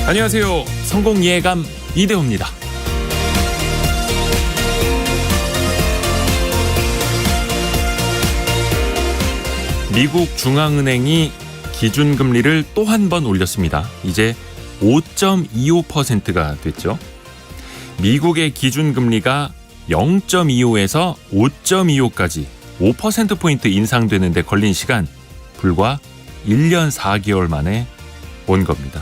안녕하세요. 성공예감 이대호입니다. 미국 중앙은행이 기준금리를 또 한 번 올렸습니다. 이제 5.25%가 됐죠. 미국의 기준금리가 0.25에서 5.25까지 5%포인트 인상되는데 걸린 시간 불과 1년 4개월 만에 온 겁니다.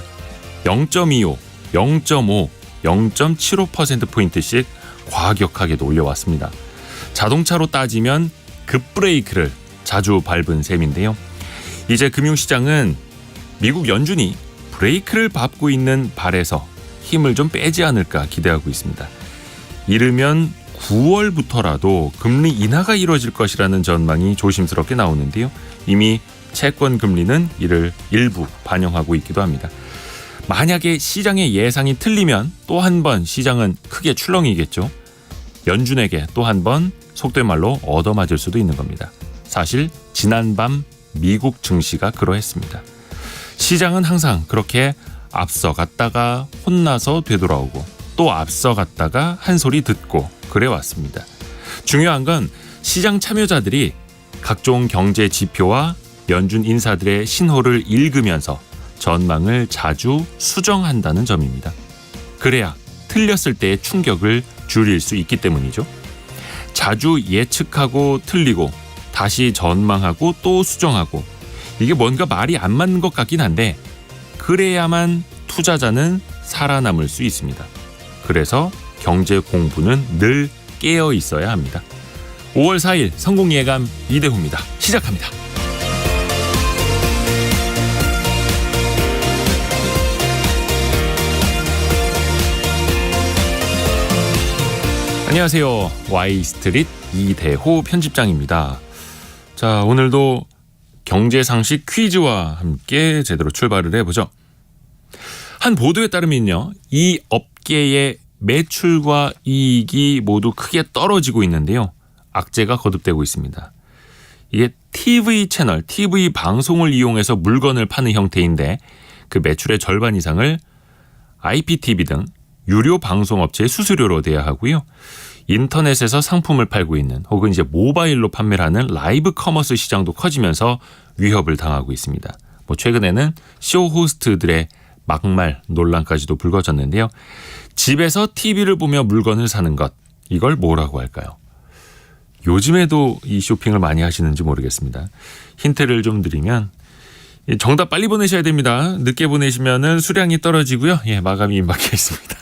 0.25, 0.5, 0.75%포인트씩 과격하게도 올려왔습니다. 자동차로 따지면 급브레이크를 자주 밟은 셈인데요. 이제 금융시장은 미국 연준이 브레이크를 밟고 있는 발에서 힘을 좀 빼지 않을까 기대하고 있습니다. 이르면 9월부터라도 금리 인하가 이루어질 것이라는 전망이 조심스럽게 나오는데요. 이미 채권 금리는 이를 일부 반영하고 있기도 합니다. 만약에 시장의 예상이 틀리면 또 한 번 시장은 크게 출렁이겠죠. 연준에게 또 한 번 속된 말로 얻어맞을 수도 있는 겁니다. 사실 지난밤 미국 증시가 그러했습니다. 시장은 항상 그렇게 앞서갔다가 혼나서 되돌아오고 또 앞서갔다가 한 소리 듣고 그래왔습니다. 중요한 건 시장 참여자들이 각종 경제 지표와 연준 인사들의 신호를 읽으면서 전망을 자주 수정한다는 점입니다. 그래야 틀렸을 때의 충격을 줄일 수 있기 때문이죠. 자주 예측하고 틀리고 다시 전망하고 또 수정하고 이게 뭔가 말이 안 맞는 것 같긴 한데 그래야만 투자자는 살아남을 수 있습니다. 그래서 경제 공부는 늘 깨어 있어야 합니다. 5월 4일 성공예감 이대호입니다. 시작합니다. 안녕하세요. Y스트릿 이대호 편집장입니다. 자, 오늘도 경제상식 퀴즈와 함께 제대로 출발을 해보죠. 한 보도에 따르면요, 이 업계의 매출과 이익이 모두 크게 떨어지고 있는데요. 악재가 거듭되고 있습니다. 이게 TV 채널, TV 방송을 이용해서 물건을 파는 형태인데 그 매출의 절반 이상을 IPTV 등 유료 방송업체의 수수료로 대야 하고요. 인터넷에서 상품을 팔고 있는 혹은 이제 모바일로 판매를 하는 라이브 커머스 시장도 커지면서 위협을 당하고 있습니다. 최근에는 쇼 호스트들의 막말 논란까지도 불거졌는데요. 집에서 TV를 보며 물건을 사는 것, 이걸 뭐라고 할까요? 요즘에도 이 쇼핑을 많이 하시는지 모르겠습니다. 힌트를 좀 드리면 정답 빨리 보내셔야 됩니다. 늦게 보내시면 수량이 떨어지고요. 마감이 임박해 있습니다.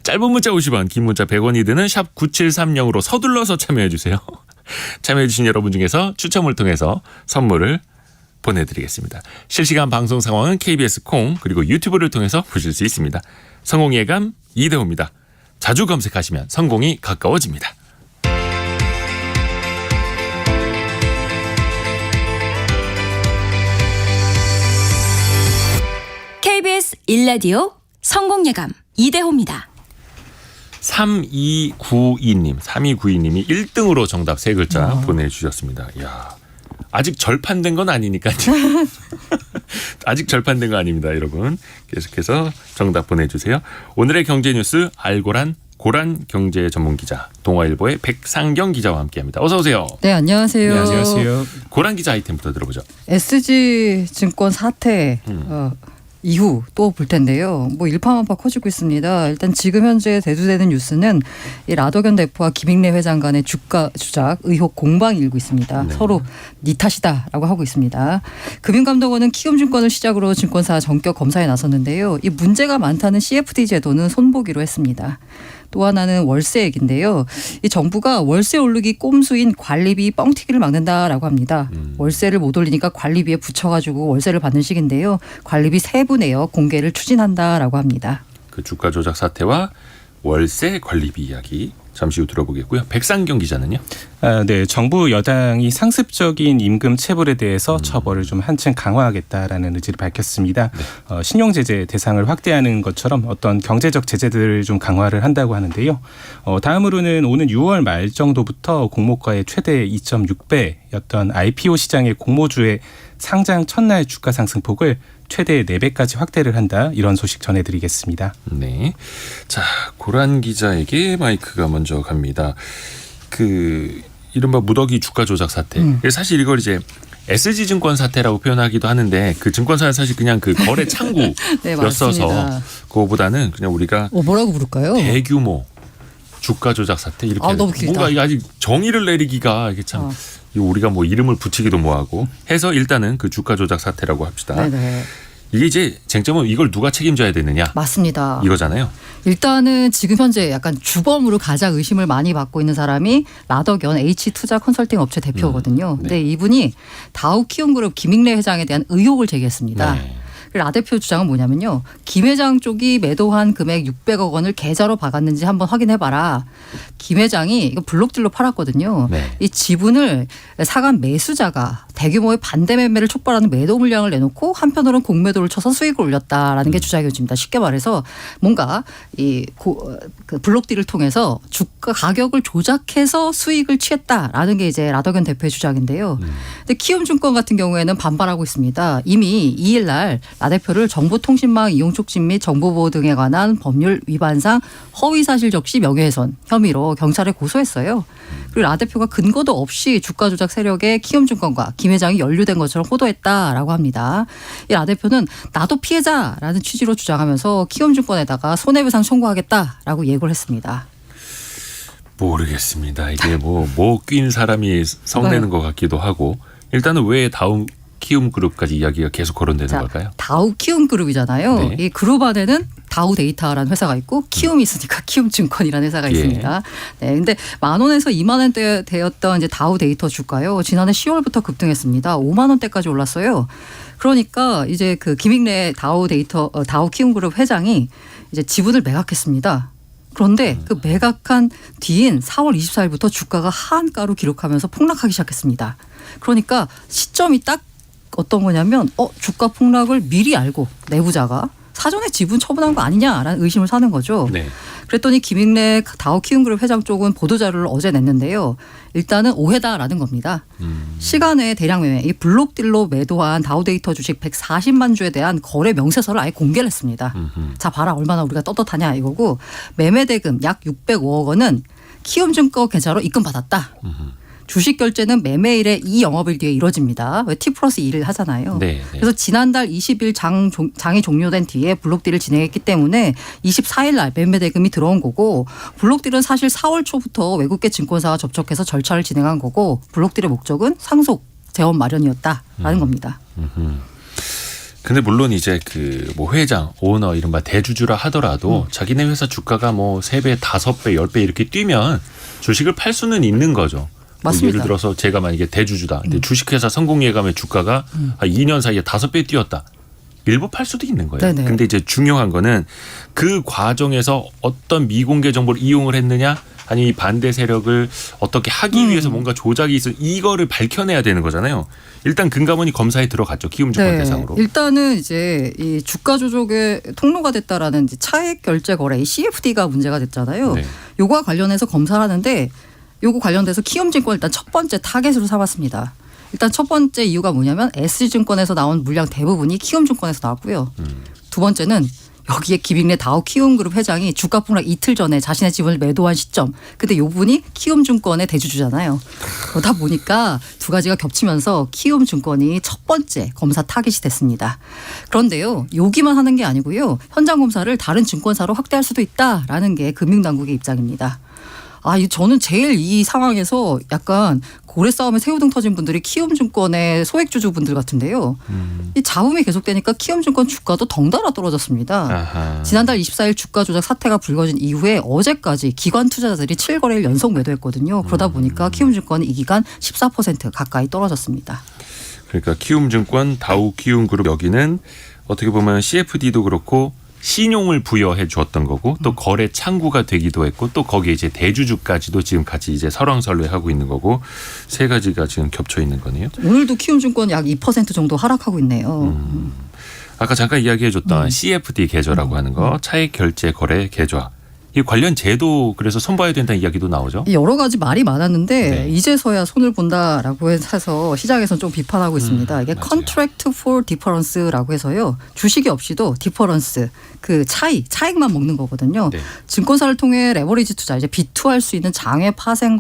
짧은 문자 50원, 긴 문자 100원이 드는 샵 9730으로 서둘러서 참여해 주세요. 참여해 주신 여러분 중에서 추첨을 통해서 선물을 보내드리겠습니다. 실시간 방송 상황은 KBS 콩 그리고 유튜브를 통해서 보실 수 있습니다. 성공예감 이대호입니다. 자주 검색하시면 성공이 가까워집니다. KBS 1라디오 성공예감 이대호입니다. 3292님이 1등으로 정답 3글자 보내주셨습니다. 이야, 아직 절판된 건 아니니까요. 아직 절판된 거 아닙니다, 여러분. 계속해서 정답 보내주세요. 오늘의 경제뉴스 알고란 고란 경제 전문 기자 동아일보의 백상경 기자와 함께합니다. 어서 오세요. 네, 안녕하세요. 네, 안녕하세요. 고란 기자 아이템부터 들어보죠. SG증권 사태 이후 또 볼 텐데요. 일파만파 커지고 있습니다. 일단 지금 현재 대두되는 뉴스는 이 라더견 대표와 김익래 회장 간의 주가 조작 의혹 공방이 일고 있습니다. 네. 서로 네 탓이다라고 하고 있습니다. 금융감독원은 키움증권을 시작으로 증권사 전격 검사에 나섰는데요. 이 문제가 많다는 CFD 제도는 손보기로 했습니다. 또 하나는 월세 얘기인데요. 이 정부가 월세 오르기 꼼수인 관리비 뻥튀기를 막는다라고 합니다. 월세를 못 올리니까 관리비에 붙여가지고 월세를 받는 식인데요. 관리비 세부 내역 공개를 추진한다라고 합니다. 그 주가 조작 사태와 월세 관리비 이야기 잠시 후 들어보겠고요. 백상경 기자는요? 네, 정부 여당이 상습적인 임금 체불에 대해서 처벌을 좀 한층 강화하겠다라는 의지를 밝혔습니다. 네. 신용제재 대상을 확대하는 것처럼 어떤 경제적 제재들을 좀 강화를 한다고 하는데요. 다음으로는 오는 6월 말 정도부터 공모가의 최대 2.6배였던 IPO 시장의 공모주의 상장 첫날 주가 상승폭을 최대 4배까지 확대를 한다. 이런 소식 전해드리겠습니다. 네. 자, 고란 기자에게 마이크가 먼저 갑니다. 이른바 무더기 주가 조작 사태. 사실 이걸 이제 SG증권 사태라고 표현하기도 하는데 그 증권사는 사실 그냥 그 거래 창구였어서 맞습니다. 그거보다는 그냥 우리가 뭐라고 부를까요? 대규모 주가 조작 사태 이렇게 너무 길다. 뭔가 이게 아직 정의를 내리기가 이게 참 이거 우리가 뭐 이름을 붙이기도 뭐하고 해서 일단은 그 주가 조작 사태라고 합시다. 네네. 이게 이제 쟁점은 이걸 누가 책임져야 되느냐 맞습니다. 이거잖아요. 일단은 지금 현재 약간 주범으로 가장 의심을 많이 받고 있는 사람이 라더견 H투자 컨설팅 업체 대표거든요. 네. 근데 이분이 다우키움그룹 김익래 회장에 대한 의혹을 제기했습니다. 네. 라 대표 주장은 뭐냐면요. 김 회장 쪽이 매도한 금액 600억 원을 계좌로 박았는지 한번 확인해봐라. 김 회장이 이거 블록딜로 팔았거든요. 네. 이 지분을 사간 매수자가 대규모의 반대 매매를 촉발하는 매도 물량을 내놓고 한편으로는 공매도를 쳐서 수익을 올렸다라는 게 주장이었습니다. 쉽게 말해서 뭔가 그 블록딜을 통해서 주가 가격을 조작해서 수익을 취했다라는 게 이제 라더견 대표의 주장인데요. 근데 키움증권 같은 경우에는 반발하고 있습니다. 이미 2일 날 라 대표를 정보통신망 이용 촉진 및 정보보호 등에 관한 법률 위반상 허위사실 적시 명예훼손 혐의로 경찰에 고소했어요. 그리고 라 대표가 근거도 없이 주가 조작 세력에 키움증권과 김 회장이 연루된 것처럼 호도했다라고 합니다. 이 라 대표는 나도 피해자라는 취지로 주장하면서 키움증권에다가 손해배상 청구하겠다라고 예고를 했습니다. 모르겠습니다. 이게 뭐 낀 사람이 성내는 것 같기도 하고 일단은 왜 다음 키움그룹까지 이야기가 계속 거론되는 걸까요? 다우 키움그룹이잖아요. 네. 이 그룹 안에는 다우 데이터라는 회사가 있고 키움이 있으니까 키움증권이라는 회사가 예. 있습니다. 네, 근데 10,000원에서 2만 원대 되었던 이제 다우 데이터 주가요. 지난해 10월부터 급등했습니다. 5만 원대까지 올랐어요. 그러니까 이제 그 김익래 다우 키움그룹 회장이 이제 지분을 매각했습니다. 그런데 그 매각한 뒤인 4월 24일부터 주가가 하한가로 기록하면서 폭락하기 시작했습니다. 그러니까 시점이 딱 어떤 거냐면 주가 폭락을 미리 알고 내부자가 사전에 지분 처분한 거 아니냐라는 의심을 사는 거죠. 네. 그랬더니 김익래 다우키움그룹 회장 쪽은 보도자료를 어제 냈는데요. 일단은 오해다라는 겁니다. 시간외 대량 매매, 이 블록딜로 매도한 다우데이터 주식 140만 주에 대한 거래 명세서를 아예 공개를 했습니다. 자 봐라 얼마나 우리가 떳떳하냐 이거고 매매 대금 약 605억 원은 키움증권 계좌로 입금받았다. 주식 결제는 매매일의 2영업일 뒤에 이루어집니다. 왜 T+2를 하잖아요. 네. 그래서 지난달 20일 장이 종료된 뒤에 블록딜을 진행했기 때문에 24일 날 매매 대금이 들어온 거고 블록딜은 사실 4월 초부터 외국계 증권사와 접촉해서 절차를 진행한 거고 블록딜의 목적은 상속 재원 마련이었다라는 겁니다. 근데 물론 이제 그 뭐 회장, 오너 이른바 대주주라 하더라도 자기네 회사 주가가 뭐 3배, 5배, 10배 이렇게 뛰면 주식을 팔 수는 있는 거죠. 맞습니다. 예를 들어서 제가 만약에 대주주다. 근데 주식회사 성공예감의 주가가 한 2년 사이에 5배 뛰었다. 일부 팔 수도 있는 거예요. 네네. 근데 이제 중요한 거는 그 과정에서 어떤 미공개 정보를 이용을 했느냐 아니 반대 세력을 어떻게 하기 위해서 뭔가 조작이 있어 이거를 밝혀내야 되는 거잖아요. 일단 금감원이 검사에 들어갔죠. 키움증권 대상으로. 일단은 이제 이 주가 조작의 통로가 됐다라는 이제 차액 결제 거래 이 CFD가 문제가 됐잖아요. 네. 요거와 관련해서 검사를 하는데 요거 관련돼서 키움증권 일단 첫 번째 타겟으로 삼았습니다. 일단 첫 번째 이유가 뭐냐면 SG증권에서 나온 물량 대부분이 키움증권에서 나왔고요. 두 번째는 여기에 김익래 다우키움그룹 회장이 주가 폭락 이틀 전에 자신의 지분을 매도한 시점. 근데 요 분이 키움증권의 대주주잖아요. 그러다 보니까 두 가지가 겹치면서 키움증권이 첫 번째 검사 타깃이 됐습니다. 그런데요. 여기만 하는 게 아니고요. 현장 검사를 다른 증권사로 확대할 수도 있다라는 게 금융당국의 입장입니다. 저는 제일 이 상황에서 약간 고래 싸움에 새우등 터진 분들이 키움증권의 소액주주분들 같은데요. 이 잡음이 계속되니까 키움증권 주가도 덩달아 떨어졌습니다. 아하. 지난달 24일 주가 조작 사태가 불거진 이후에 어제까지 기관 투자자들이 7거래일 연속 매도했거든요. 그러다 보니까 키움증권은 이 기간 14% 가까이 떨어졌습니다. 그러니까 키움증권, 다우키움그룹 여기는 어떻게 보면 CFD도 그렇고 신용을 부여해 주었던 거고 또 거래 창구가 되기도 했고 또 거기에 이제 대주주까지도 지금 같이 이제 설왕설래하고 있는 거고 세 가지가 지금 겹쳐 있는 거네요. 오늘도 키움증권 약 2% 정도 하락하고 있네요. 아까 잠깐 이야기해 줬던 CFD 계좌라고 하는 거 차액 결제 거래 계좌 이 관련 제도 그래서 손봐야 된다는 이야기도 나오죠. 여러 가지 말이 많았는데 네. 이제서야 손을 본다라고 해서 시장에서는 좀 비판하고 있습니다. 이게 맞아요. contract for difference라고 해서요. 주식이 없이도 difference 그 차익만 먹는 거거든요. 네. 증권사를 통해 레버리지 투자 이제 비투할 수 있는 장외 파생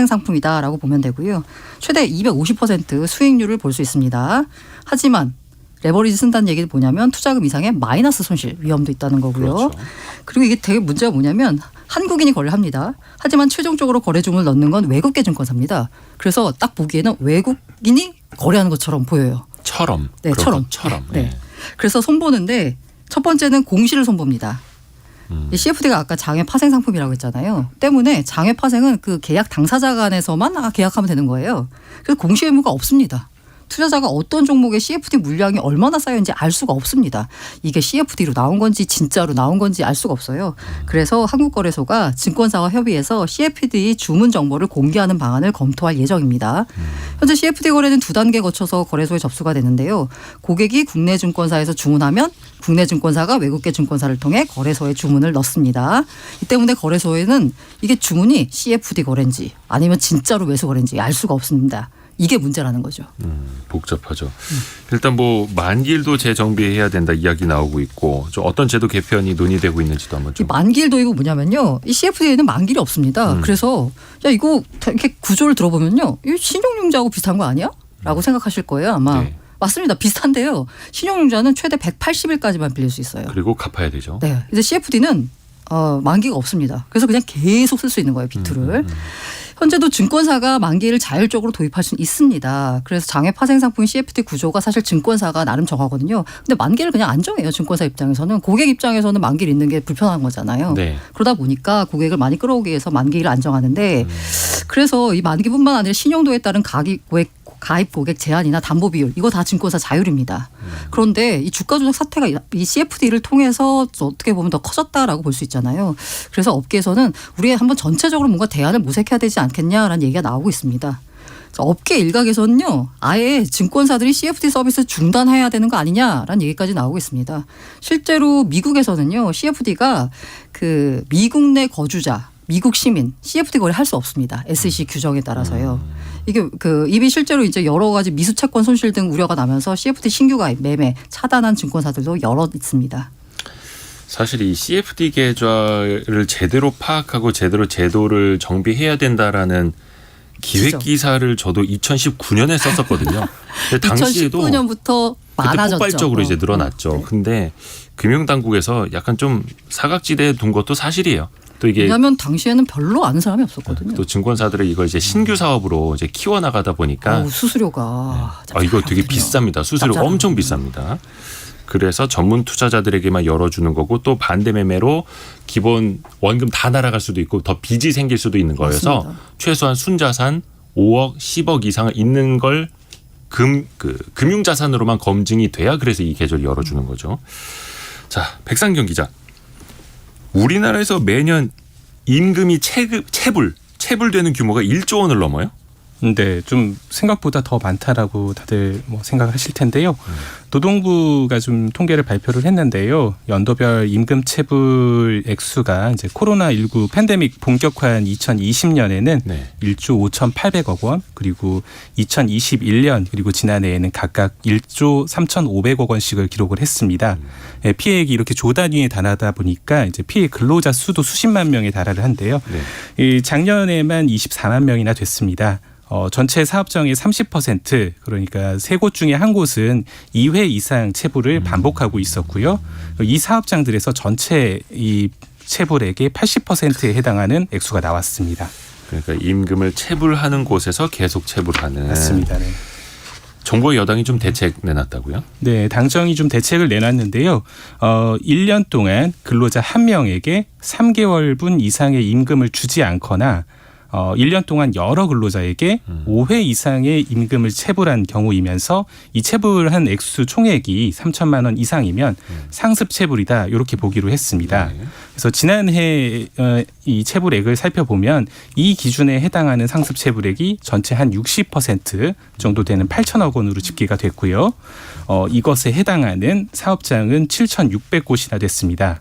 상품이다라고 보면 되고요. 최대 250% 수익률을 볼 수 있습니다. 하지만 레버리지 쓴다는 얘기는 뭐냐면 투자금 이상의 마이너스 손실 위험도 있다는 거고요. 그렇죠. 그리고 이게 되게 문제가 뭐냐면 한국인이 거래를 합니다. 하지만 최종적으로 거래 주문을 넣는 건 외국계 증권사입니다. 그래서 딱 보기에는 외국인이 거래하는 것처럼 보여요. 처럼. 네, 그런 처럼. 것처럼. 네. 그래서 손보는데 첫 번째는 공시를 손봅니다. 이 CFD가 아까 장외 파생 상품이라고 했잖아요. 때문에 장외 파생은 그 계약 당사자 간에서만 계약하면 되는 거예요. 그래서 공시 의무가 없습니다. 투자자가 어떤 종목의 CFD 물량이 얼마나 쌓여있는지 알 수가 없습니다. 이게 CFD로 나온 건지 진짜로 나온 건지 알 수가 없어요. 그래서 한국거래소가 증권사와 협의해서 CFD 주문 정보를 공개하는 방안을 검토할 예정입니다. 현재 CFD 거래는 2단계 거쳐서 거래소에 접수가 되는데요. 고객이 국내 증권사에서 주문하면 국내 증권사가 외국계 증권사를 통해 거래소에 주문을 넣습니다. 이 때문에 거래소에는 이게 주문이 CFD 거래인지 아니면 진짜로 매수 거래인지 알 수가 없습니다. 이게 문제라는 거죠. 복잡하죠. 일단 뭐 만기일도 재정비해야 된다 이야기 나오고 있고 좀 어떤 제도 개편이 논의되고 있는지도 한번 이 좀. 만기일 도입은 뭐냐면요. 이 CFD에는 만기일이 없습니다. 그래서 야 이거 이렇게 구조를 들어보면요. 이 신용융자하고 비슷한 거 아니야? 라고 생각하실 거예요 아마. 네. 맞습니다. 비슷한데요. 신용융자는 최대 180일까지만 빌릴 수 있어요. 그리고 갚아야 되죠. 네. 근데 CFD는 만기가 없습니다. 그래서 그냥 계속 쓸 수 있는 거예요. 비투를. 현재도 증권사가 만기일을 자율적으로 도입할 수는 있습니다. 그래서 장외 파생 상품 CFD 구조가 사실 증권사가 나름 정하거든요. 근데 만기를 그냥 안 정해요. 증권사 입장에서는. 고객 입장에서는 만기를 있는 게 불편한 거잖아요. 네. 그러다 보니까 고객을 많이 끌어오기 위해서 만기일을 안 정하는데 그래서 이 만기뿐만 아니라 신용도에 따른 가입 고객 제한이나 담보 비율 이거 다 증권사 자율입니다. 그런데 이 주가 조작 사태가 이 CFD를 통해서 어떻게 보면 더 커졌다라고 볼 수 있잖아요. 그래서 업계에서는 우리 한번 전체적으로 뭔가 대안을 모색해야 되지 않겠냐라는 얘기가 나오고 있습니다. 업계 일각에서는요. 아예 증권사들이 CFD 서비스 중단해야 되는 거 아니냐라는 얘기까지 나오고 있습니다. 실제로 미국에서는요. CFD가 그 미국 내 거주자 미국 시민 CFD 거래 할 수 없습니다. SEC 규정에 따라서요. 이게 그 이미 실제로 이제 여러 가지 미수 채권 손실 등 우려가 나면서 CFD 신규 가입 매매 차단한 증권사들도 여러 있습니다. 사실 이 CFD 계좌를 제대로 파악하고 제대로 제도를 정비해야 된다라는 기획 기사를 저도 2019년에 썼었거든요. 근데 당시에도 2019년부터 그때 많아졌죠. 폭발적으로 이제 늘어났죠. 네. 근데 금융당국에서 약간 좀 사각지대에 둔 것도 사실이에요. 또 이게 왜냐하면 당시에는 별로 아는 사람이 없었거든요. 또 증권사들이 이걸 이제 신규 사업으로 이제 키워나가다 보니까 수수료가 이거 되게 비쌉니다. 수수료 짭짤하거든요. 엄청 비쌉니다. 그래서 전문 투자자들에게만 열어주는 거고 또 반대 매매로 기본 원금 다 날아갈 수도 있고 더 빚이 생길 수도 있는 거여서 맞습니다. 최소한 순자산 5억, 10억 이상 있는 걸 금융자산으로만 검증이 돼야 그래서 이 계좌를 열어주는 거죠. 자, 백상경 기자. 우리나라에서 매년 임금이 체불되는 규모가 1조 원을 넘어요? 네, 좀 생각보다 더 많다라고 다들 뭐 생각하실 텐데요. 노동부가 좀 통계를 발표를 했는데요. 연도별 임금 체불 액수가 이제 코로나19 팬데믹 본격화한 2020년에는 네. 1조 5,800억 원, 그리고 2021년 그리고 지난해에는 각각 1조 3,500억 원씩을 기록을 했습니다. 예, 피해액이 이렇게 조 단위에 달하다 보니까 이제 피해 근로자 수도 수십만 명에 달하를 한데요. 네. 이 작년에만 24만 명이나 됐습니다. 전체 사업장의 30% 그러니까 3곳 중에 한 곳은 2회 이상 체불을 반복하고 있었고요. 이 사업장들에서 전체 이 체불액의 80%에 해당하는 액수가 나왔습니다. 그러니까 임금을 체불하는 곳에서 계속 체불하는. 맞습니다. 네. 정부의 여당이 좀 대책 내놨다고요? 네, 당정이 좀 대책을 내놨는데요. 1년 동안 근로자 한 명에게 3개월분 이상의 임금을 주지 않거나 1년 동안 여러 근로자에게 5회 이상의 임금을 체불한 경우이면서 이 체불한 액수 총액이 3천만 원 이상이면 상습 체불이다 이렇게 보기로 했습니다. 네. 그래서 지난해 이 체불액을 살펴보면 이 기준에 해당하는 상습 체불액이 전체 한 60% 정도 되는 8천억 원으로 집계가 됐고요. 이것에 해당하는 사업장은 7,600곳이나 됐습니다.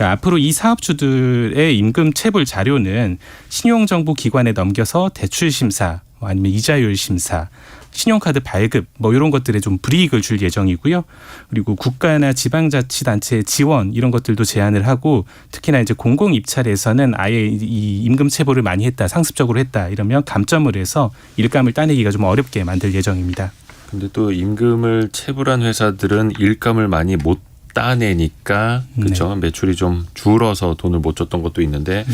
그러니까 앞으로 이 사업주들의 임금 체불 자료는 신용정보기관에 넘겨서 대출 심사, 아니면 이자율 심사, 신용카드 발급 뭐 이런 것들에 좀 불이익을 줄 예정이고요. 그리고 국가나 지방자치단체의 지원 이런 것들도 제한을 하고 특히나 이제 공공 입찰에서는 아예 이 임금 체불을 많이 했다, 상습적으로 했다 이러면 감점을 해서 일감을 따내기가 좀 어렵게 만들 예정입니다. 근데 또 임금을 체불한 회사들은 일감을 많이 못 따내니까 그렇죠. 매출이 좀 줄어서 돈을 못 줬던 것도 있는데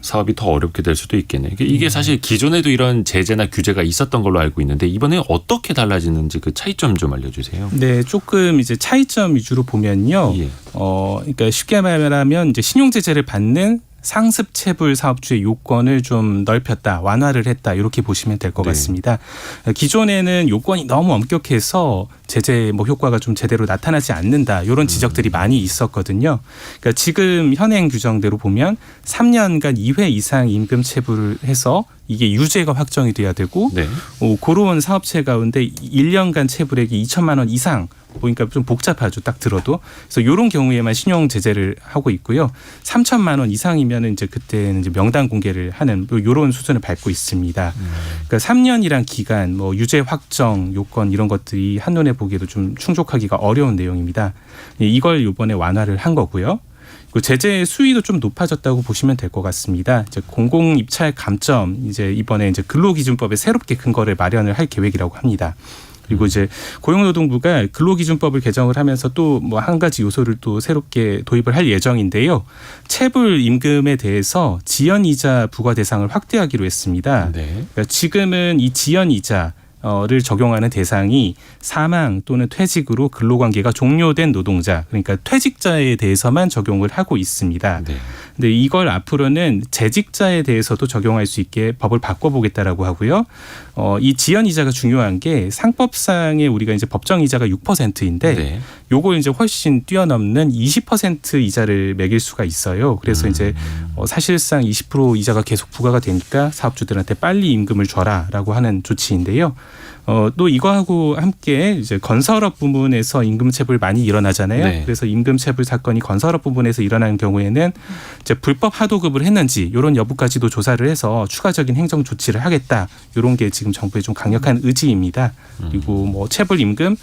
사업이 더 어렵게 될 수도 있겠네요. 이게 사실 기존에도 이런 제재나 규제가 있었던 걸로 알고 있는데 이번에 어떻게 달라지는지 그 차이점 좀 알려주세요. 네, 조금 이제 차이점 위주로 보면요. 예. 그러니까 쉽게 말하면 이제 신용제재를 받는 상습 체불 사업주의 요건을 좀 넓혔다, 완화를 했다 이렇게 보시면 될 것 네. 같습니다. 기존에는 요건이 너무 엄격해서 제재 뭐 효과가 좀 제대로 나타나지 않는다 이런 지적들이 많이 있었거든요. 그러니까 지금 현행 규정대로 보면 3년간 2회 이상 임금 체불을 해서 이게 유죄가 확정이 돼야 되고 네. 그런 사업체 가운데 1년간 체불액이 2천만 원 이상 보니까 좀 복잡하죠. 딱 들어도. 그래서 이런 경우에만 신용 제재를 하고 있고요. 3천만 원 이상이면 이제 그때는 이제 명단 공개를 하는 이런 수준을 밟고 있습니다. 그러니까 3년이란 기간, 뭐 유죄 확정 요건 이런 것들이 한눈에 보기에도 좀 충족하기가 어려운 내용입니다. 이걸 이번에 완화를 한 거고요. 그 제재 수위도 좀 높아졌다고 보시면 될 것 같습니다. 이제 공공 입찰 감점 이제 이번에 이제 근로기준법에 새롭게 근거를 마련을 할 계획이라고 합니다. 그리고 이제 고용노동부가 근로기준법을 개정을 하면서 또 뭐 한 가지 요소를 또 새롭게 도입을 할 예정인데요. 체불 임금에 대해서 지연이자 부과 대상을 확대하기로 했습니다. 네. 그러니까 지금은 이 지연이자 를 적용하는 대상이 사망 또는 퇴직으로 근로관계가 종료된 노동자, 그러니까 퇴직자에 대해서만 적용을 하고 있습니다. 네. 근데 이걸 앞으로는 재직자에 대해서도 적용할 수 있게 법을 바꿔보겠다라고 하고요. 이 지연이자가 중요한 게 상법상에 우리가 이제 법정이자가 6%인데 네. 요걸 이제 훨씬 뛰어넘는 20% 이자를 매길 수가 있어요. 그래서 이제 사실상 20% 이자가 계속 부과가 되니까 사업주들한테 빨리 임금을 줘라라고 하는 조치인데요. 또 이거하고 함께 이제 건설업 부문에서 임금체불 많이 일어나잖아요. 네. 그래서 임금체불 사건이 건설업 부분에서 일어나는 경우에는 이제 불법 하도급을 했는지 이런 여부까지도 조사를 해서 추가적인 행정 조치를 하겠다. 이런 게 지금 정부의 좀 강력한 의지입니다. 그리고 뭐 체불 임금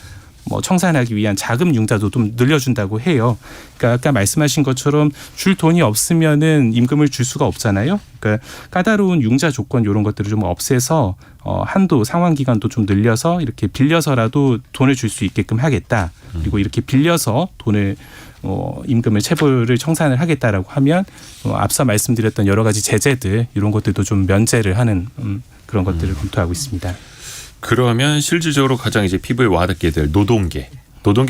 뭐 청산하기 위한 자금 융자도 좀 늘려준다고 해요. 그러니까 아까 말씀하신 것처럼 줄 돈이 없으면은 임금을 줄 수가 없잖아요. 그러니까 까다로운 융자 조건 이런 것들을 좀 없애서 한도 상환 기간도 좀 늘려서 이렇게 빌려서라도 돈을 줄 수 있게끔 하겠다. 그리고 이렇게 빌려서 돈을 임금을 체불을 청산을 하겠다라고 하면 앞서 말씀드렸던 여러 가지 제재들 이런 것들도 좀 면제를 하는 그런 것들을 검토하고 있습니다. 그러면 실질적으로 가장 이제 피부에 와닿게 될 노동계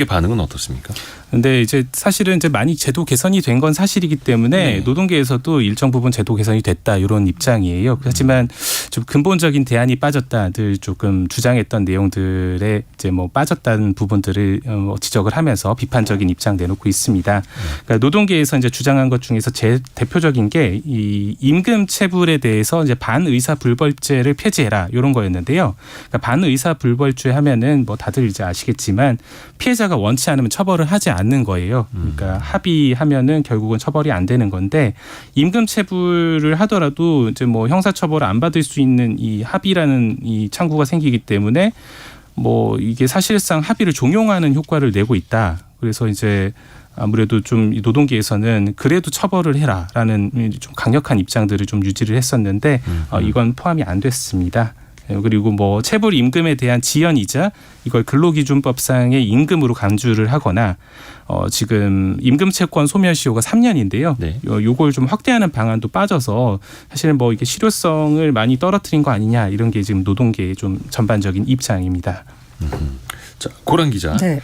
반응은 어떻습니까? 근데 이제 사실은 이제 많이 제도 개선이 된 건 사실이기 때문에 네. 노동계에서도 일정 부분 제도 개선이 됐다 이런 입장이에요. 하지만 좀 근본적인 대안이 빠졌다들 조금 주장했던 내용들에 이제 뭐 빠졌다는 부분들을 지적을 하면서 비판적인 입장 내놓고 있습니다. 그러니까 노동계에서 이제 주장한 것 중에서 제일 대표적인 게 이 임금 체불에 대해서 이제 반의사 불벌죄를 폐지해라 이런 거였는데요. 그러니까 반의사 불벌죄 하면은 뭐 다들 이제 아시겠지만 피해자가 원치 않으면 처벌을 하지 않는 거예요. 그러니까 합의하면은 결국은 처벌이 안 되는 건데 임금 체불을 하더라도 이제 뭐 형사 처벌을 안 받을 수 있는 이 합의라는 이 창구가 생기기 때문에 뭐 이게 사실상 합의를 종용하는 효과를 내고 있다. 그래서 이제 아무래도 좀 노동계에서는 그래도 처벌을 해라라는 좀 강력한 입장들을 좀 유지를 했었는데 이건 포함이 안 됐습니다. 그리고 뭐 체불 임금에 대한 지연이자 이걸 근로기준법상의 임금으로 간주를 하거나 지금 임금채권 소멸시효가 3년인데요. 네. 요걸 좀 확대하는 방안도 빠져서 사실은 뭐 이게 실효성을 많이 떨어뜨린 거 아니냐 이런 게 지금 노동계의 좀 전반적인 입장입니다. 자, 고란 기자. 네.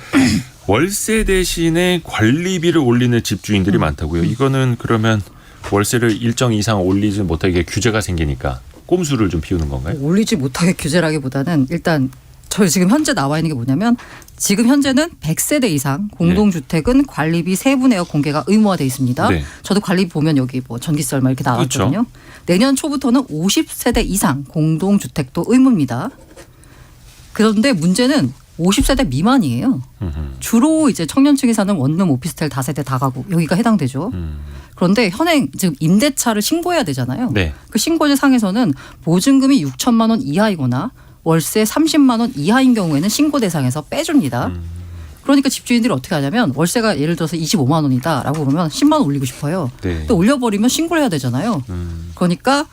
월세 대신에 관리비를 올리는 집주인들이 많다고요. 이거는 그러면 월세를 일정 이상 올리지 못하게 규제가 생기니까 꼼수를 좀 피우는 건가요? 올리지 못하게 규제라기보다는 일단 저희 지금 현재 나와 있는 게 뭐냐면 지금 현재는 100세대 이상 공동주택은 관리비 세부 내역 공개가 의무화돼 있습니다. 네. 저도 관리비 보면 여기 뭐 전기세 얼마 이렇게 나왔거든요. 그렇죠. 내년 초부터는 50세대 이상 공동주택도 의무입니다. 그런데 문제는 50세대 미만이에요. 주로 이제 청년층이 사는 원룸 오피스텔 다세대 다가구 여기가 해당되죠. 그런데 현행 즉 임대차를 신고해야 되잖아요. 네. 그 신고제 상에서는 보증금이 6천만 원 이하이거나 월세 30만 원 이하인 경우에는 신고 대상에서 빼줍니다. 그러니까 집주인들이 어떻게 하냐면 월세가 예를 들어서 25만 원이다라고 그러면 10만 원 올리고 싶어요. 네. 근데 올려버리면 신고를 해야 되잖아요. 그러니까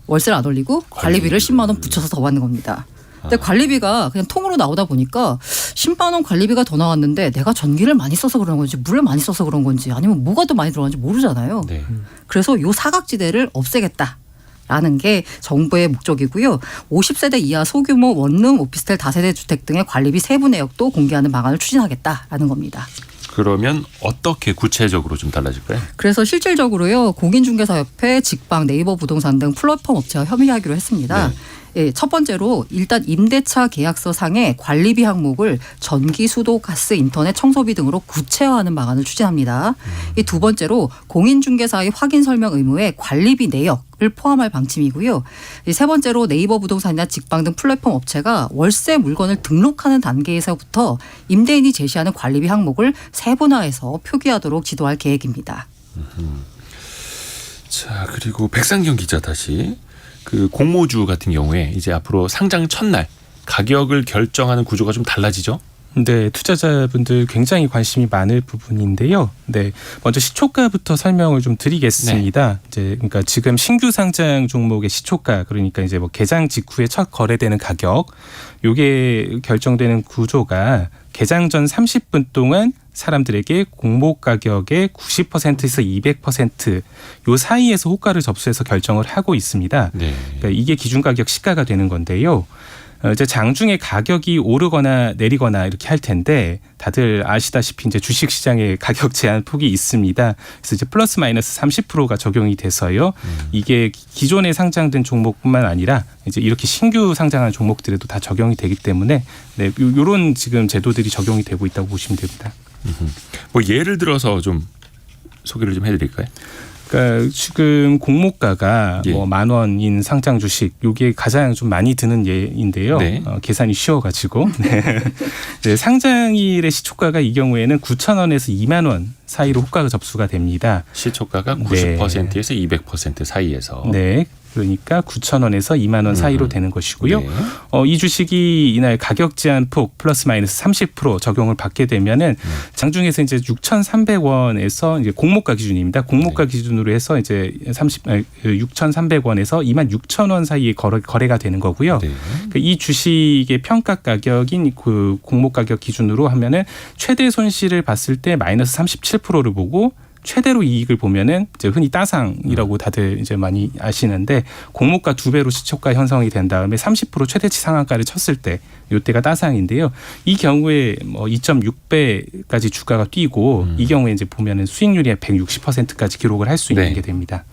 월세를 안 올리고 관리비를 10만 원 붙여서 더 받는 겁니다. 근데 관리비가 그냥 통으로 나오다 보니까 10만 원 관리비가 더 나왔는데 내가 전기를 많이 써서 그런 건지 물을 많이 써서 그런 건지 아니면 뭐가 더 많이 들어가는지 모르잖아요. 네. 그래서 요 사각지대를 없애겠다라는 게 정부의 목적이고요. 50세대 이하 소규모 원룸 오피스텔 다세대 주택 등의 관리비 세부 내역도 공개하는 방안을 추진하겠다라는 겁니다. 그러면 어떻게 구체적으로 좀 달라질까요? 그래서 실질적으로요. 공인중개사협회, 직방, 네이버 부동산 등 플랫폼 업체와 협의하기로 했습니다. 네. 예, 첫 번째로 일단 임대차 계약서 상의 관리비 항목을 전기, 수도, 가스, 인터넷, 청소비 등으로 구체화하는 방안을 추진합니다. 이 두 번째로 공인중개사의 확인 설명 의무에 관리비 내역을 포함할 방침이고요. 이 세 번째로 네이버 부동산이나 직방 등 플랫폼 업체가 월세 물건을 등록하는 단계에서부터 임대인이 제시하는 관리비 항목을 세분화해서 표기하도록 지도할 계획입니다. 자, 그리고 백상경 기자 다시 그 공모주 같은 경우에 이제 앞으로 상장 첫날 가격을 결정하는 구조가 좀 달라지죠? 네, 투자자분들 굉장히 관심이 많을 부분인데요. 네, 먼저 시초가부터 설명을 좀 드리겠습니다. 이제 그러니까 지금 신규 상장 종목의 시초가 그러니까 이제 뭐 개장 직후에 첫 거래되는 가격, 요게 결정되는 구조가 개장 전 30분 동안 사람들에게 공모 가격의 90%에서 200% 요 사이에서 호가를 접수해서 결정을 하고 있습니다. 네. 그러니까 이게 기준 가격 시가가 되는 건데요. 이제 장중에 가격이 오르거나 내리거나 이렇게 할 텐데 다들 아시다시피 이제 주식 시장에 가격 제한 폭이 있습니다. 그래서 이제 플러스 마이너스 30%가 적용이 돼서요. 이게 기존에 상장된 종목뿐만 아니라 이제 이렇게 신규 상장한 종목들에도 다 적용이 되기 때문에 네, 요런 지금 제도들이 적용이 되고 있다고 보시면 됩니다. 뭐 예를 들어서 좀 소개를 좀 해드릴까요? 그러니까 지금 공모가가 예. 뭐 10,000원인 상장 주식 요게 가장 좀 많이 드는 예인데요. 네. 계산이 쉬워가지고 네. 네, 상장일의 시초가가 이 경우에는 9,000원에서 2만 원 사이로 호가가 접수가 됩니다. 시초가가 90%에서 200% 사이에서. 네. 그러니까 9,000원에서 2만 원 사이로 되는 것이고요. 네. 이 주식이 이날 가격 제한폭 플러스 마이너스 30% 적용을 받게 되면은 장중에서 이제 6,300원에서 이제 공모가 기준입니다. 공모가 기준으로 해서 이제 6,300원에서 26,000원 사이에 거래가 되는 거고요. 네. 그러니까 이 주식의 평가 가격인 그 공모 가격 기준으로 하면은 최대 손실을 봤을 때 마이너스 37%를 보고 최대로 이익을 보면은 이제 흔히 따상이라고 다들 이제 많이 아시는데 공모가 2배로 시초가 형성이 된 다음에 30% 최대치 상한가를 쳤을 때 이때가 따상인데요. 이 경우에 뭐 2.6배까지 주가가 뛰고 이 경우에 이제 보면은 수익률이 160%까지 기록을 할 수 있는 네. 게 됩니다.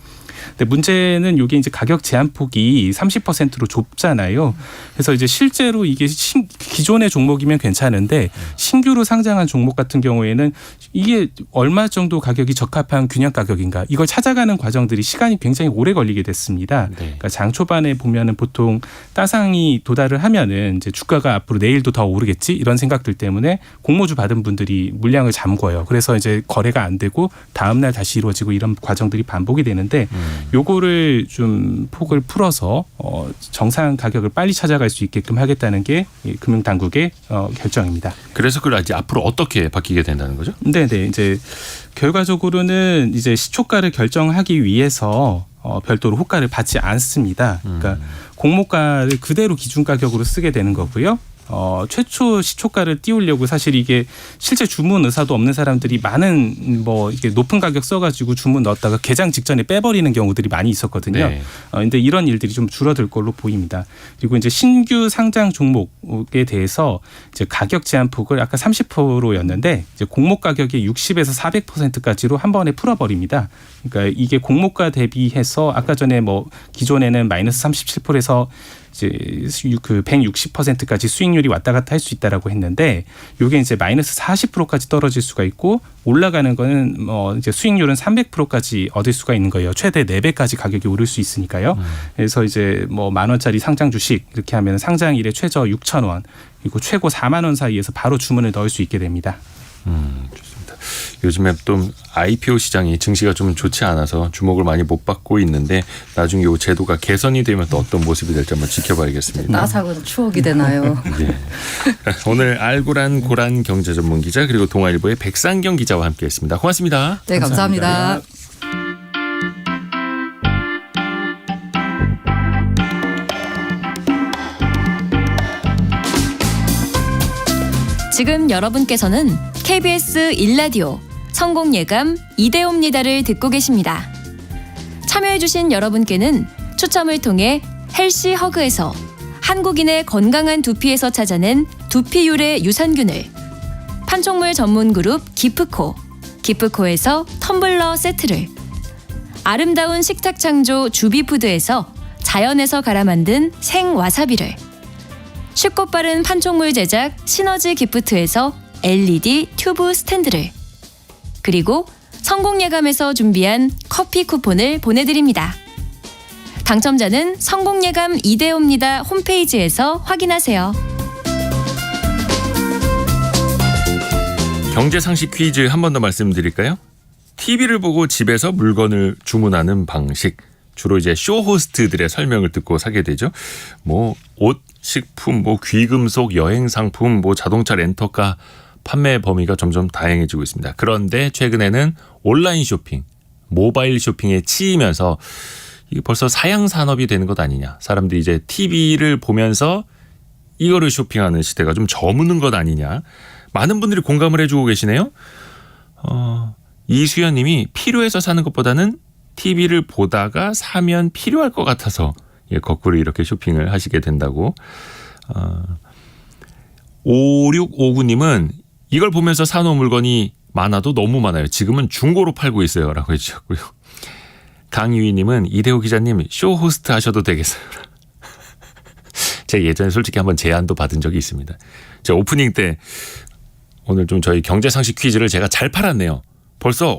근데 문제는 이게 이제 가격 제한폭이 30%로 좁잖아요. 그래서 이제 실제로 이게 기존의 종목이면 괜찮은데 신규로 상장한 종목 같은 경우에는 이게 얼마 정도 가격이 적합한 균형 가격인가 이걸 찾아가는 과정들이 시간이 굉장히 오래 걸리게 됐습니다. 네. 그러니까 장 초반에 보면은 보통 따상이 도달을 하면은 이제 주가가 앞으로 내일도 더 오르겠지 이런 생각들 때문에 공모주 받은 분들이 물량을 잠궈요. 그래서 이제 거래가 안 되고 다음 날 다시 이루어지고 이런 과정들이 반복이 되는데 요거를 좀 폭을 풀어서 정상 가격을 빨리 찾아갈 수 있게끔 하겠다는 게 금융당국의 결정입니다. 그래서 그걸 이제 앞으로 어떻게 바뀌게 된다는 거죠? 네네. 이제 결과적으로는 이제 시초가를 결정하기 위해서 별도로 호가를 받지 않습니다. 그러니까 공모가를 그대로 기준 가격으로 쓰게 되는 거고요. 최초 시초가를 띄우려고 사실 이게 실제 주문 의사도 없는 사람들이 많은 뭐 이게 높은 가격 써가지고 주문 넣었다가 개장 직전에 빼버리는 경우들이 많이 있었거든요. 네. 근데 이런 일들이 좀 줄어들 걸로 보입니다. 그리고 이제 신규 상장 종목에 대해서 이제 가격 제한폭을 아까 30%였는데 이제 공모 가격의 60에서 400%까지로 한 번에 풀어버립니다. 그러니까 이게 공모가 대비해서 아까 전에 뭐 기존에는 마이너스 37%에서 이제 그 160%까지 수익률이 왔다 갔다 할 수 있다라고 했는데 이게 이제 마이너스 40%까지 떨어질 수가 있고 올라가는 거는 뭐 이제 수익률은 300%까지 얻을 수가 있는 거예요. 최대 4배까지 가격이 오를 수 있으니까요. 그래서 이제 뭐 10,000원짜리 상장 주식 이렇게 하면 상장일에 최저 6,000원 5,000원 그리고 최고 4만 원 사이에서 바로 주문을 넣을 수 있게 됩니다. 좋습니다. 요즘에 또 IPO 시장이 증시가 좀 좋지 않아서 주목을 많이 못 받고 있는데 나중에 이 제도가 개선이 되면 또 어떤 모습이 될지 한번 지켜봐야겠습니다. 따사건 추억이 되나요? 네. 오늘 알고란 고란 경제전문 기자 그리고 동아일보의 백상경 기자와 함께했습니다. 고맙습니다. 네, 감사합니다. 지금 여러분께서는 KBS 1라디오 성공예감 이대호입니다를 듣고 계십니다. 참여해주신 여러분께는 추첨을 통해 헬시 허그에서 한국인의 건강한 두피에서 찾아낸 두피유래 유산균을, 판촉물 전문 그룹 기프코에서 텀블러 세트를, 아름다운 식탁 창조 주비푸드에서 자연에서 갈아 만든 생와사비를, 쉽고 빠른 판촉물 제작 시너지 기프트에서 LED 튜브 스탠드를, 그리고 성공예감에서 준비한 커피 쿠폰을 보내드립니다. 당첨자는 성공예감 이대호입니다 홈페이지에서 확인하세요. 경제상식 퀴즈 한 번 더 말씀드릴까요? TV를 보고 집에서 물건을 주문하는 방식. 주로 이제 쇼호스트들의 설명을 듣고 사게 되죠. 뭐 옷, 식품, 뭐 귀금속, 여행 상품, 뭐 자동차 렌터카 판매 범위가 점점 다양해지고 있습니다. 그런데 최근에는 온라인 쇼핑, 모바일 쇼핑에 치이면서 이게 벌써 사양 산업이 되는 것 아니냐. 사람들이 이제 TV를 보면서 이거를 쇼핑하는 시대가 좀 저무는 것 아니냐. 많은 분들이 공감을 해주고 계시네요. 이수연 님이 필요해서 사는 것보다는 TV를 보다가 사면 필요할 것 같아서 거꾸로 이렇게 쇼핑을 하시게 된다고. 5659님은 이걸 보면서 사놓은 물건이 많아도 너무 많아요. 지금은 중고로 팔고 있어요. 라고 해주셨고요. 강유희님은 이대호 기자님 쇼 호스트 하셔도 되겠어요. 제가 예전에 솔직히 한번 제안도 받은 적이 있습니다. 제가 오프닝 때 오늘 좀 저희 경제상식 퀴즈를 제가 잘 팔았네요. 벌써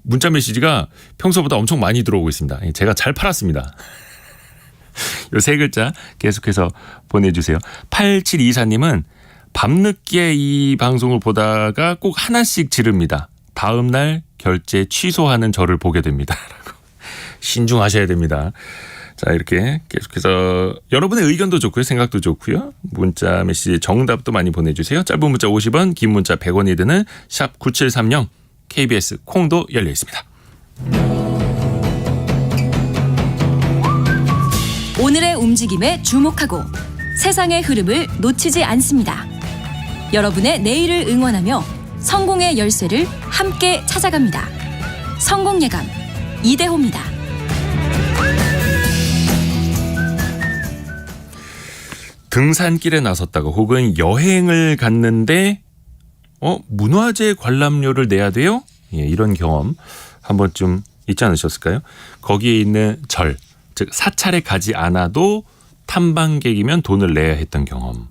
문자 메시지가 평소보다 엄청 많이 들어오고 있습니다. 제가 잘 팔았습니다. 요 세 글자 계속해서 보내주세요. 8724님은 밤늦게 이 방송을 보다가 꼭 하나씩 지릅니다. 다음 날 결제 취소하는 저를 보게 됩니다. 라고. 신중하셔야 됩니다. 자, 이렇게 계속해서 여러분의 의견도 좋고요. 생각도 좋고요. 문자 메시지 정답도 많이 보내주세요. 짧은 문자 50원, 긴 문자 100원이 드는 샵 9730 KBS 콩도 열려 있습니다. 오늘의 움직임에 주목하고 세상의 흐름을 놓치지 않습니다. 여러분의 내일을 응원하며 성공의 열쇠를 함께 찾아갑니다. 성공예감 이대호입니다. 등산길에 나섰다가 혹은 여행을 갔는데 문화재 관람료를 내야 돼요? 예, 이런 경험 한 번쯤 있지 않으셨을까요? 거기에 있는 절, 즉 사찰에 가지 않아도 탐방객이면 돈을 내야 했던 경험.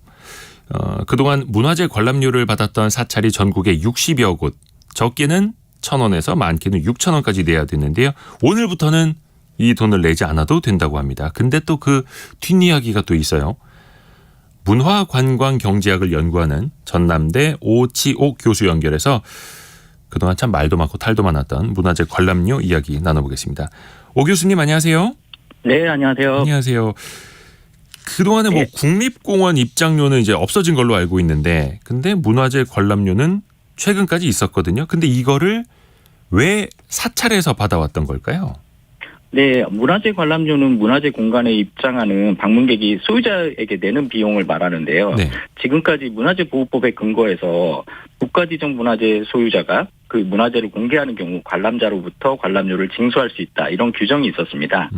그동안 문화재 관람료를 받았던 사찰이 전국에 60여 곳, 적게는 1,000원에서 많게는 6,000원까지 내야 됐는데요. 오늘부터는 이 돈을 내지 않아도 된다고 합니다. 근데 또 그 뒷이야기가 또 있어요. 문화관광경제학을 연구하는 전남대 오치옥 교수 연결해서 그동안 참 말도 많고 탈도 많았던 문화재 관람료 이야기 나눠보겠습니다. 오 교수님 안녕하세요. 네, 안녕하세요. 안녕하세요. 그동안에 뭐 국립공원 입장료는 이제 없어진 걸로 알고 있는데 근데 문화재 관람료는 최근까지 있었거든요. 근데 이거를 왜 사찰에서 받아왔던 걸까요? 네, 문화재 관람료는 문화재 공간에 입장하는 방문객이 소유자에게 내는 비용을 말하는데요. 네. 지금까지 문화재보호법에 근거해서 국가지정 문화재 소유자가 그 문화재를 공개하는 경우 관람자로부터 관람료를 징수할 수 있다 이런 규정이 있었습니다.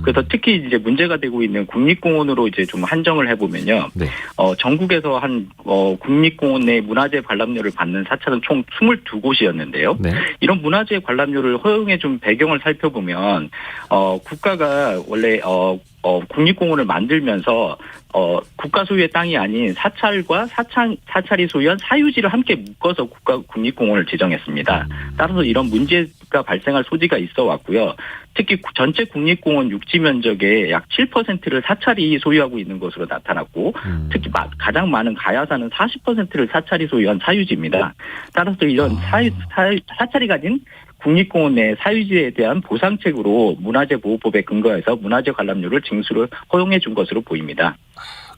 그래서 특히 이제 문제가 되고 있는 국립공원으로 이제 좀 한정을 해보면요. 네. 전국에서 한 국립공원 내 문화재 관람료를 받는 사찰은 총 22곳이었는데요. 네. 이런 문화재 관람료를 허용해 준 배경을 살펴보면 국가가 원래 국립공원을 만들면서 국가 소유의 땅이 아닌 사찰과 사찰이 소유한 사유지를 함께 묶어서 국립공원을 지정했습니다. 따라서 이런 문제가 발생할 소지가 있어 왔고요. 특히 전체 국립공원 육지 면적의 약 7%를 사찰이 소유하고 있는 것으로 나타났고 특히 가장 많은 가야산은 40%를 사찰이 소유한 사유지입니다. 따라서 이런 사찰이 가진 국립공원 내 사유지에 대한 보상책으로 문화재보호법에 근거해서 문화재 관람료를 징수를 허용해 준 것으로 보입니다.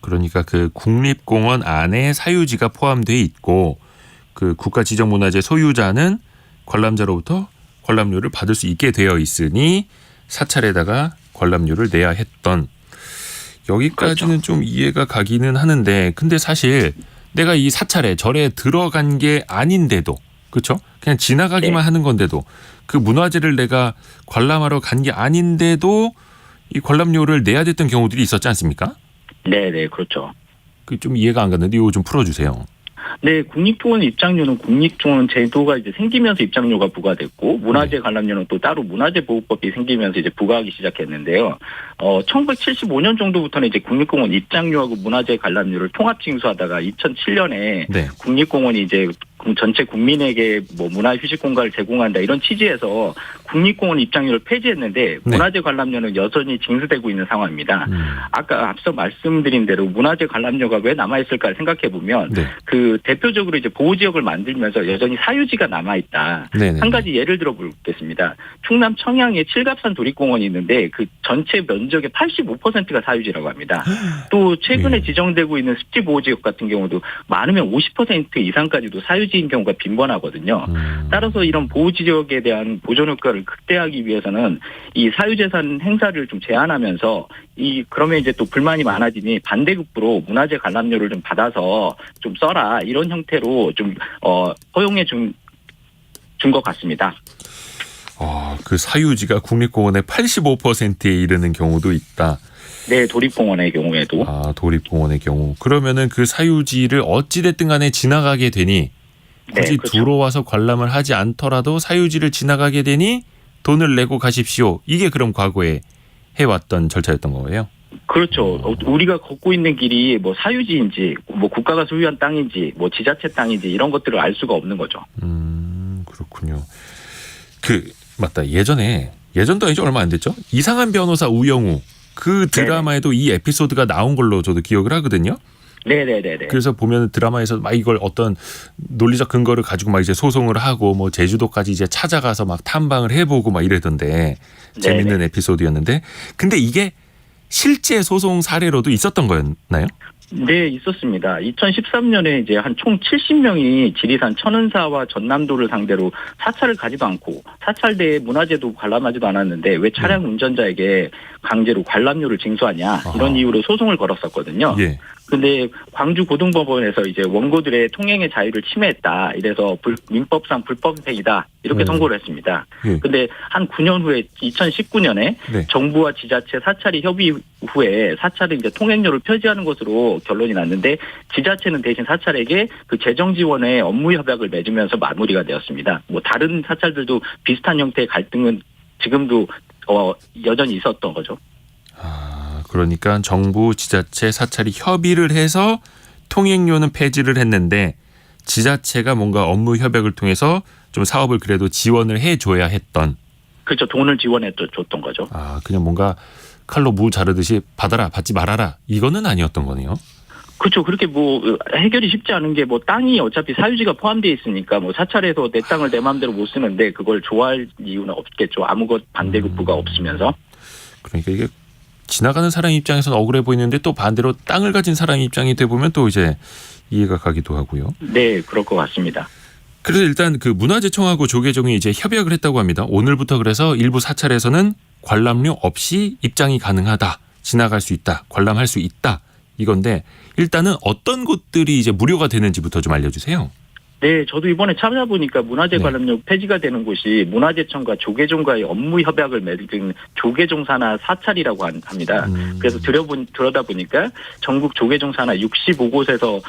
그러니까 그 국립공원 안에 사유지가 포함되어 있고 그 국가지정문화재 소유자는 관람자로부터 관람료를 받을 수 있게 되어 있으니 사찰에다가 관람료를 내야 했던, 여기까지는 그렇죠. 좀 이해가 가기는 하는데, 근데 사실 내가 이 사찰에 절에 들어간 게 아닌데도, 그렇죠? 그냥 지나가기만 네. 하는 건데도, 그 문화재를 내가 관람하러 간 게 아닌데도 이 관람료를 내야 됐던 경우들이 있었지 않습니까? 네, 그렇죠. 그 좀 이해가 안 갔는데 이거 좀 풀어주세요. 네, 국립공원 입장료는 국립공원 제도가 이제 생기면서 입장료가 부과됐고, 문화재 관람료는 또 따로 문화재보호법이 생기면서 이제 부과하기 시작했는데요. 1975년 정도부터는 이제 국립공원 입장료하고 문화재 관람료를 통합 징수하다가 2007년에 네. 국립공원이 이제 전체 국민에게 뭐 문화휴식 공간을 제공한다 이런 취지에서 국립공원 입장료를 폐지했는데 문화재 관람료는 여전히 징수되고 있는 상황입니다. 아까 앞서 말씀드린 대로 문화재 관람료가 왜 남아있을까 생각해 보면 네. 그 대표적으로 이제 보호지역을 만들면서 여전히 사유지가 남아있다. 네네. 한 가지 예를 들어보겠습니다. 충남 청양에 칠갑산 도립공원이 있는데 그 전체 면적의 85%가 사유지라고 합니다. 또 최근에 네. 지정되고 있는 습지보호지역 같은 경우도 많으면 50% 이상까지도 사유지인 경우가 빈번하거든요. 따라서 이런 보호지역에 대한 보존 효과를 극대화하기 위해서는 이 사유재산 행사를 좀 제한하면서 그러면 이제 또 불만이 많아지니 반대급부로 문화재 관람료를 좀 받아서 좀 써라 이런 형태로 좀 허용해 준 것 같습니다. 그 사유지가 국립공원의 85%에 이르는 경우도 있다. 네, 도립공원의 경우에도. 도립공원의 경우. 그러면은 그 사유지를 어찌됐든 간에 지나가게 되니 굳이 네, 그렇죠. 들어와서 관람을 하지 않더라도 사유지를 지나가게 되니 돈을 내고 가십시오. 이게 그럼 과거에 해왔던 절차였던 거예요? 그렇죠. 우리가 걷고 있는 길이 뭐 사유지인지 뭐 국가가 소유한 땅인지 뭐 지자체 땅인지 이런 것들을 알 수가 없는 거죠. 그렇군요. 맞다. 예전도 아니죠. 얼마 안 됐죠. 이상한 변호사 우영우 그 드라마에도 네네. 이 에피소드가 나온 걸로 저도 기억을 하거든요. 네네네. 그래서 보면 드라마에서 막 이걸 어떤 논리적 근거를 가지고 막 이제 소송을 하고 뭐 제주도까지 이제 찾아가서 막 탐방을 해보고 막 이러던데 재밌는 네네. 에피소드였는데, 근데 이게 실제 소송 사례로도 있었던 거였나요? 네, 있었습니다. 2013년에 이제 한 총 70명이 지리산 천은사와 전남도를 상대로 사찰을 가지도 않고 사찰대에 문화재도 관람하지도 않았는데 왜 차량 운전자에게 강제로 관람료를 징수하냐 이런 이유로 소송을 걸었었거든요. 예. 근데 광주고등법원에서 이제 원고들의 통행의 자유를 침해했다. 이래서 민법상 불법행위다. 이렇게 선고를 했습니다. 근데 한 9년 후에 2019년에 네. 정부와 지자체 사찰이 협의 후에 사찰은 이제 통행료를 폐지하는 것으로 결론이 났는데 지자체는 대신 사찰에게 그 재정 지원의 업무 협약을 맺으면서 마무리가 되었습니다. 뭐 다른 사찰들도 비슷한 형태의 갈등은 지금도 여전히 있었던 거죠. 그러니까 정부, 지자체, 사찰이 협의를 해서 통행료는 폐지를 했는데 지자체가 뭔가 업무 협약을 통해서 좀 사업을 그래도 지원을 해줘야 했던. 그렇죠. 돈을 지원해 줬던 거죠. 그냥 뭔가 칼로 무 자르듯이 받아라, 받지 말아라. 이거는 아니었던 거네요. 그렇죠. 그렇게 뭐 해결이 쉽지 않은 게 뭐 땅이 어차피 사유지가 포함되어 있으니까 뭐 사찰에서 내 땅을 내 마음대로 못 쓰는데 그걸 좋아할 이유는 없겠죠. 아무것 반대급부가 없으면서. 그러니까 이게 지나가는 사람 입장에서는 억울해 보이는데 또 반대로 땅을 가진 사람 입장이 돼 보면 또 이제 이해가 가기도 하고요. 네, 그럴 것 같습니다. 그래서 일단 그 문화재청하고 조계종이 이제 협약을 했다고 합니다. 오늘부터 그래서 일부 사찰에서는 관람료 없이 입장이 가능하다, 지나갈 수 있다, 관람할 수 있다 이건데 일단은 어떤 곳들이 이제 무료가 되는지부터 좀 알려주세요. 네, 저도 이번에 찾아보니까 문화재 네. 관람료 폐지가 되는 곳이 문화재청과 조계종과의 업무 협약을 맺은 조계종 산하 사찰이라고 합니다. 그래서 들여다 보니까 전국 조계종 산하 65곳에서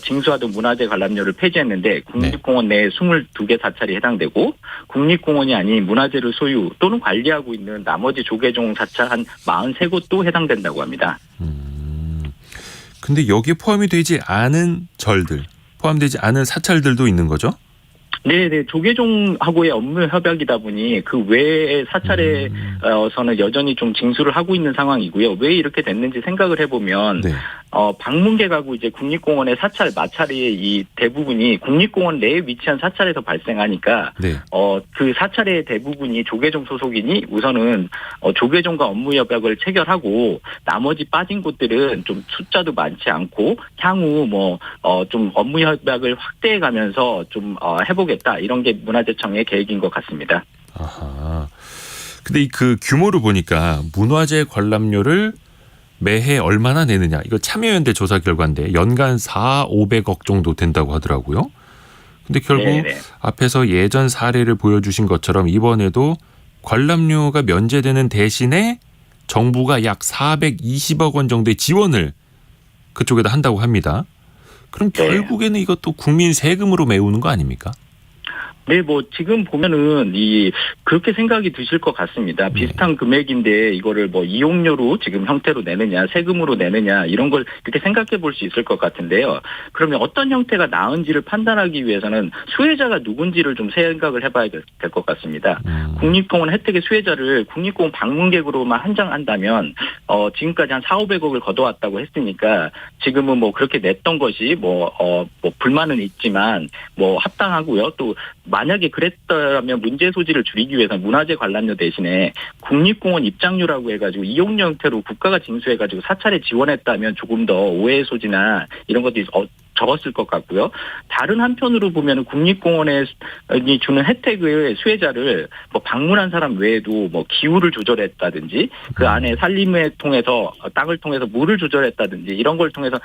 징수하던 문화재 관람료를 폐지했는데 국립공원 내에 22개 사찰이 해당되고 국립공원이 아닌 문화재를 소유 또는 관리하고 있는 나머지 조계종 사찰 한 43곳도 해당된다고 합니다. 근데 여기에 포함이 되지 않은 절들, 포함되지 않은 사찰들도 있는 거죠? 네, 조계종하고의 업무 협약이다 보니 그 외의 사찰에서는 여전히 좀 징수를 하고 있는 상황이고요. 왜 이렇게 됐는지 생각을 해보면 네. 방문객하고 이제 국립공원의 사찰 마찰의 이 대부분이 국립공원 내에 위치한 사찰에서 발생하니까 네. 그 사찰의 대부분이 조계종 소속이니 우선은 조계종과 업무 협약을 체결하고 나머지 빠진 곳들은 좀 숫자도 많지 않고 향후 좀 업무 협약을 확대해 가면서 좀 해보겠다 이런 게 문화재청의 계획인 것 같습니다. 아하. 근데 그 규모를 보니까 문화재 관람료를 매해 얼마나 내느냐. 이거 참여연대 조사 결과인데 연간 4,500억 정도 된다고 하더라고요. 근데 결국 네네. 앞에서 예전 사례를 보여주신 것처럼 이번에도 관람료가 면제되는 대신에 정부가 약 420억 원 정도의 지원을 그쪽에다 한다고 합니다. 그럼 네. 결국에는 이것도 국민 세금으로 메우는 거 아닙니까? 네, 지금 보면은 그렇게 생각이 드실 것 같습니다. 비슷한 금액인데 이거를 이용료로 지금 형태로 내느냐, 세금으로 내느냐 이런 걸 그렇게 생각해 볼 수 있을 것 같은데요. 그러면 어떤 형태가 나은지를 판단하기 위해서는 수혜자가 누군지를 좀 생각을 해봐야 될 것 같습니다. 국립공원 혜택의 수혜자를 국립공원 방문객으로만 한정한다면 지금까지 한 4,500억을 걷어왔다고 했으니까 지금은 그렇게 냈던 것이 불만은 있지만 합당하고요. 또 만약에 그랬다면 문제 소지를 줄이기 위해서 문화재 관람료 대신에 국립공원 입장료라고 해가지고 이용료 형태로 국가가 징수해가지고 사찰에 지원했다면 조금 더 오해의 소지나 이런 것들이 적었을 것 같고요. 다른 한편으로 보면 국립공원에 주는 혜택의 수혜자를 방문한 사람 외에도 기후를 조절했다든지 그 안에 산림을 통해서 땅을 통해서 물을 조절했다든지 이런 걸 통해서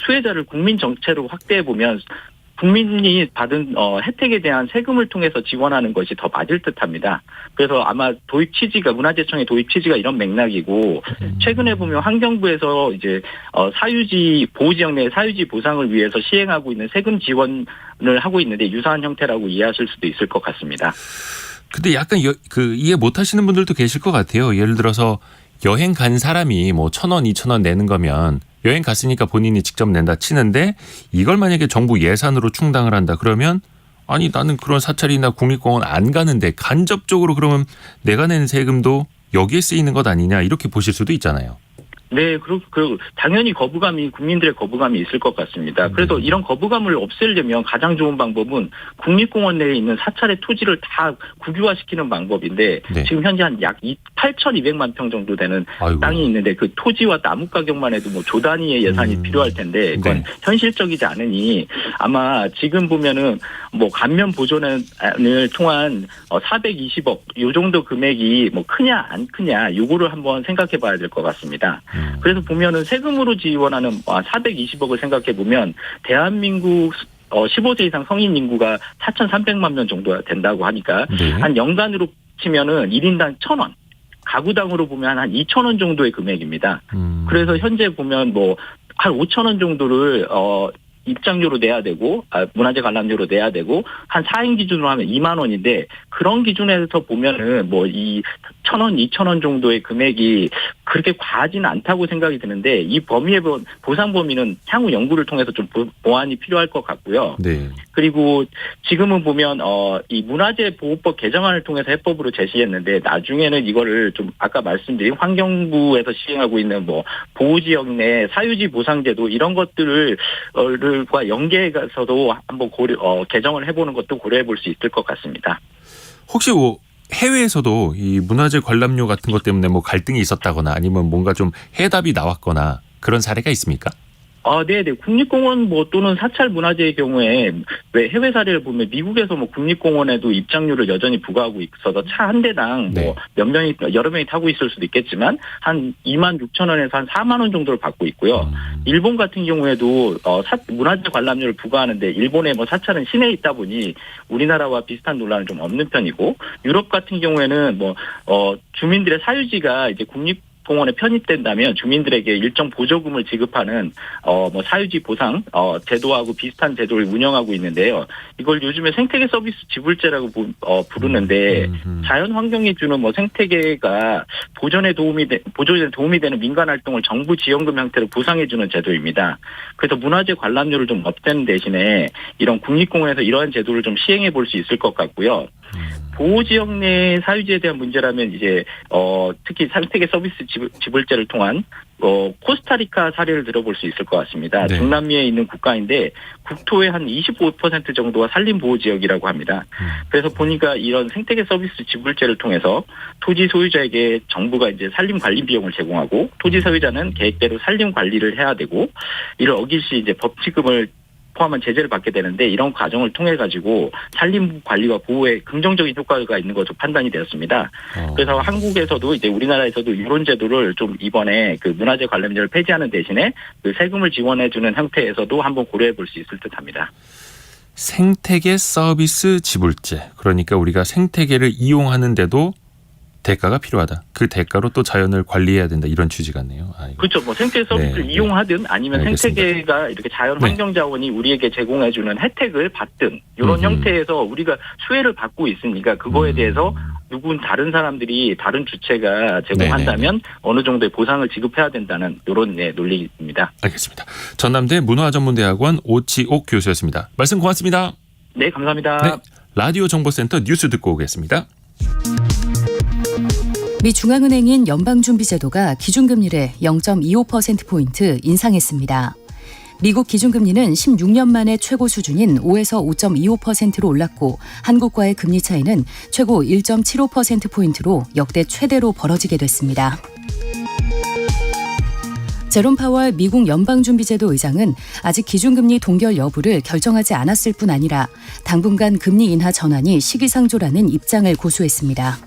수혜자를 국민 전체로 확대해 보면 국민이 받은 혜택에 대한 세금을 통해서 지원하는 것이 더 맞을 듯합니다. 그래서 아마 도입 취지가 문화재청의 도입 취지가 이런 맥락이고 최근에 보면 환경부에서 이제 사유지 보호지역 내 사유지 보상을 위해서 시행하고 있는 세금 지원을 하고 있는데 유사한 형태라고 이해하실 수도 있을 것 같습니다. 근데 약간 이해 못 하시는 분들도 계실 것 같아요. 예를 들어서 여행 간 사람이 1,000원, 2,000원 내는 거면 여행 갔으니까 본인이 직접 낸다 치는데 이걸 만약에 정부 예산으로 충당을 한다 그러면 아니 나는 그런 사찰이나 국립공원 안 가는데 간접적으로 그러면 내가 낸 세금도 여기에 쓰이는 것 아니냐 이렇게 보실 수도 있잖아요. 네, 당연히 국민들의 거부감이 있을 것 같습니다. 그래서 이런 거부감을 없애려면 가장 좋은 방법은 국립공원 내에 있는 사찰의 토지를 다 국유화시키는 방법인데 네. 지금 현재 한 약 8,200만 평 정도 되는 땅이 있는데 그 토지와 나무 가격만 해도 조 단위의 예산이 필요할 텐데 그건 네. 현실적이지 않으니 아마 지금 보면은 감면 보존을 통한 420억 요 정도 금액이 크냐 안 크냐 요거를 한번 생각해 봐야 될 것 같습니다. 그래서 보면은 세금으로 지원하는 420억을 생각해 보면 대한민국 15세 이상 성인 인구가 4,300만 명 정도 된다고 하니까 네. 한 연간으로 치면은 1인당 1,000원. 가구당으로 보면 한 2,000원 정도의 금액입니다. 그래서 현재 보면 한 5,000원 정도를 입장료로 내야 되고 문화재 관람료로 내야 되고 한 4인 기준으로 하면 2만 원인데 그런 기준에서 보면은 이 1,000원, 2,000원 정도의 금액이 그렇게 과하지는 않다고 생각이 드는데 이 범위의 보상 범위는 향후 연구를 통해서 좀 보완이 필요할 것 같고요. 네. 그리고 지금은 보면 이 문화재 보호법 개정안을 통해서 해법으로 제시했는데 나중에는 이거를 좀 아까 말씀드린 환경부에서 시행하고 있는 보호지역 내 사유지 보상제도 이런 것들과 연계해서도 한번 개정을 해보는 것도 고려해 볼 수 있을 것 같습니다. 혹시 해외에서도 이 문화재 관람료 같은 것 때문에 갈등이 있었다거나 아니면 뭔가 좀 해답이 나왔거나 그런 사례가 있습니까? 네네. 국립공원 또는 사찰 문화재의 경우에 왜 해외 사례를 보면 미국에서 국립공원에도 입장료를 여전히 부과하고 있어서 차 한 대당 네. 여러 명이 타고 있을 수도 있겠지만 한 26,000원에서 한 4만 원 정도를 받고 있고요. 일본 같은 경우에도 문화재 관람료를 부과하는데 일본의 사찰은 시내에 있다 보니 우리나라와 비슷한 논란은 좀 없는 편이고, 유럽 같은 경우에는 주민들의 사유지가 이제 국립공원에 편입된다면 주민들에게 일정 보조금을 지급하는 사유지 보상 제도하고 비슷한 제도를 운영하고 있는데요. 이걸 요즘에 생태계 서비스 지불제라고 부르는데 자연 환경에 주는 생태계가 보존에 도움이 되는 민간 활동을 정부 지원금 형태로 보상해 주는 제도입니다. 그래서 문화재 관람료를 좀 없애는 대신에 이런 국립공원에서 이러한 제도를 좀 시행해 볼 수 있을 것 같고요. 보호지역 내 사유지에 대한 문제라면 이제 특히 생태계 서비스 지불제를 통한 코스타리카 사례를 들어볼 수 있을 것 같습니다. 네. 중남미에 있는 국가인데 국토의 한 25% 정도가 산림보호지역이라고 합니다. 그래서 보니까 이런 생태계 서비스 지불제를 통해서 토지 소유자에게 정부가 이제 산림 관리 비용을 제공하고 토지 소유자는 계획대로 산림 관리를 해야 되고, 이를 어길 시 이제 법칙금을 포함한 제재를 받게 되는데, 이런 과정을 통해 가지고 산림 관리와 보호에 긍정적인 효과가 있는 것으로 판단이 되었습니다. 그래서 한국에서도 이제 우리나라에서도 이런 제도를 좀 이번에 그 문화재 관람료를 폐지하는 대신에 그 세금을 지원해주는 형태에서도 한번 고려해 볼 수 있을 듯합니다. 생태계 서비스 지불제. 그러니까 우리가 생태계를 이용하는데도 대가가 필요하다. 그 대가로 또 자연을 관리해야 된다. 이런 취지 같네요. 그렇죠. 생태계 서비스를 네. 이용하든 아니면 알겠습니다. 생태계가 이렇게 자연 환경 자원이 우리에게 제공해주는 혜택을 받든 이런 형태에서 우리가 수혜를 받고 있으니까 그거에 대해서 다른 사람들이 다른 주체가 제공한다면 어느 정도의 보상을 지급해야 된다는 이런 논리입니다. 알겠습니다. 전남대 문화전문대학원 오치옥 교수였습니다. 말씀 고맙습니다. 네, 감사합니다. 네, 라디오 정보센터 뉴스 듣고 오겠습니다. 미 중앙은행인 연방준비제도가 기준금리를 0.25%포인트 인상했습니다. 미국 기준금리는 16년 만에 최고 수준인 5에서 5.25%로 올랐고, 한국과의 금리 차이는 최고 1.75%포인트로 역대 최대로 벌어지게 됐습니다. 제롬 파월 미국 연방준비제도 의장은 아직 기준금리 동결 여부를 결정하지 않았을 뿐 아니라 당분간 금리 인하 전환이 시기상조라는 입장을 고수했습니다.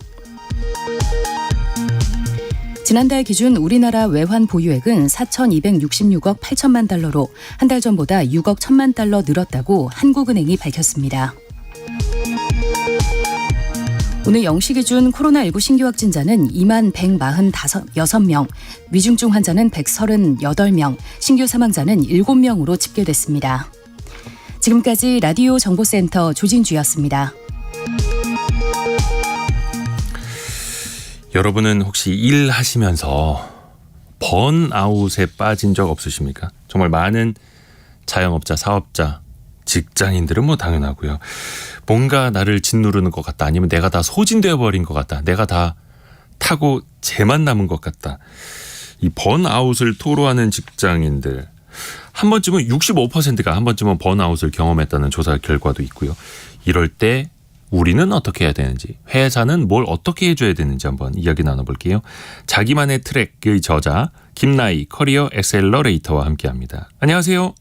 지난달 기준 우리나라 외환 보유액은 4,266억 8천만 달러로 한 달 전보다 6억 1천만 달러 늘었다고 한국은행이 밝혔습니다. 오늘 0시 기준 코로나19 신규 확진자는 2만 146명, 위중증 환자는 138명, 신규 사망자는 7명으로 집계됐습니다. 지금까지 라디오 정보센터 조진주였습니다. 여러분은 혹시 일하시면서 번아웃에 빠진 적 없으십니까? 정말 많은 자영업자, 사업자, 직장인들은 당연하고요. 뭔가 나를 짓누르는 것 같다. 아니면 내가 다 소진되어 버린 것 같다. 내가 다 타고 재만 남은 것 같다. 이 번아웃을 토로하는 직장인들. 한 번쯤은 65%가 한 번쯤은 번아웃을 경험했다는 조사 결과도 있고요. 이럴 때 우리는 어떻게 해야 되는지, 회사는 뭘 어떻게 해줘야 되는지 한번 이야기 나눠볼게요. 자기만의 트랙의 저자 김나희 커리어 엑셀러레이터와 함께합니다. 안녕하세요.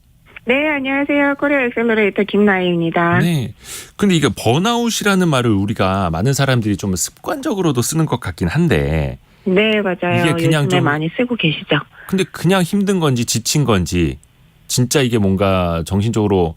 네, 안녕하세요. 코리아 엑셀러레이터 김나희입니다. 네. 근데 이게 번아웃이라는 말을 우리가 많은 사람들이 좀 습관적으로도 쓰는 것 같긴 한데. 네, 맞아요. 이게 그냥 요즘에 좀 많이 쓰고 계시죠. 근데 그냥 힘든 건지 지친 건지, 진짜 이게 뭔가 정신적으로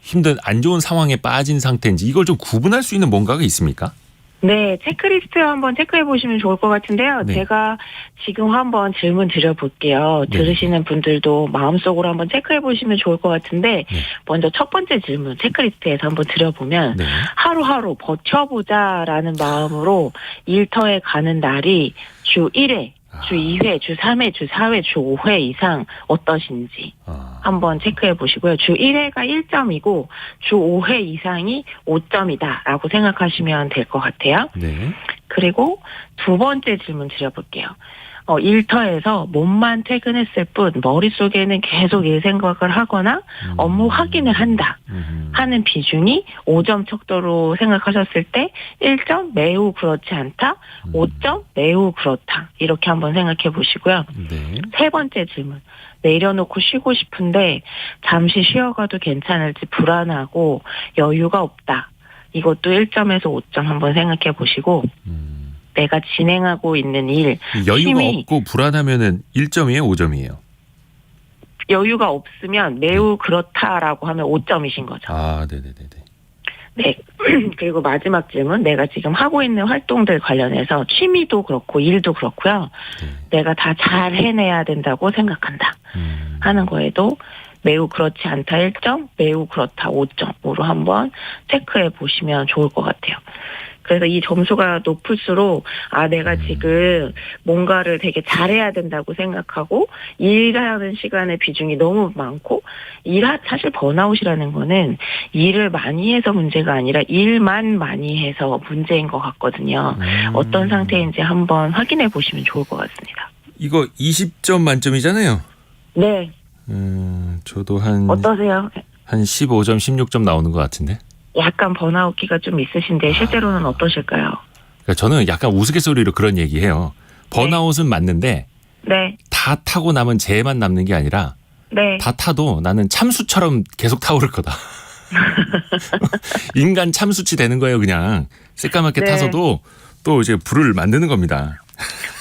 힘든 안 좋은 상황에 빠진 상태인지, 이걸 좀 구분할 수 있는 뭔가가 있습니까? 네, 체크리스트 한번 체크해 보시면 좋을 것 같은데요. 네. 제가 지금 한번 질문 드려볼게요. 네. 들으시는 분들도 마음속으로 한번 체크해 보시면 좋을 것 같은데, 네. 먼저 첫 번째 질문 체크리스트에서 한번 드려보면, 네. 하루하루 버텨보자라는 마음으로 일터에 가는 날이 주 1회, 주 2회, 주 3회, 주 4회, 주 5회 이상 어떠신지 한번 체크해 보시고요. 주 1회가 1점이고 주 5회 이상이 5점이다라고 생각하시면 될 것 같아요. 네. 그리고 두 번째 질문 드려볼게요. 일터에서 몸만 퇴근했을 뿐 머릿속에는 계속 일 생각을 하거나 업무 확인을 한다 하는 비중이 5점 척도로 생각하셨을 때 1점 매우 그렇지 않다, 5점 매우 그렇다, 이렇게 한번 생각해 보시고요. 네. 세 번째 질문, 내려놓고 쉬고 싶은데 잠시 쉬어가도 괜찮을지 불안하고 여유가 없다. 이것도 1점에서 5점 한번 생각해 보시고 내가 진행하고 있는 일, 여유가 힘이 없고 불안하면은 1점이에요, 5점이에요? 여유가 없으면 매우 그렇다라고 하면 5점이신 거죠. 아, 네네네네. 네. 그리고 마지막 질문, 내가 지금 하고 있는 활동들 관련해서 취미도 그렇고 일도 그렇고요. 내가 다 잘 해내야 된다고 생각한다 하는 거에도 매우 그렇지 않다 1점, 매우 그렇다 5점으로 한번 체크해 보시면 좋을 것 같아요. 그래서 이 점수가 높을수록 내가 지금 뭔가를 되게 잘해야 된다고 생각하고 일하는 시간의 비중이 너무 많고 사실 번아웃이라는 거는 일을 많이 해서 문제가 아니라 일만 많이 해서 문제인 것 같거든요. 어떤 상태인지 한번 확인해 보시면 좋을 것 같습니다. 이거 20점 만점이잖아요. 네. 저도 어떠세요? 한 15점, 16점 나오는 것 같은데. 약간 번아웃기가 좀 있으신데 실제로는 어떠실까요? 그러니까 저는 약간 우스갯소리로 그런 얘기해요. 번아웃은 맞는데 네. 다 타고 남은 쟤만 남는 게 아니라 네. 다 타도 나는 참수처럼 계속 타오를 거다. 인간 참수치 되는 거예요, 그냥. 새까맣게 네. 타서도 또 이제 불을 만드는 겁니다.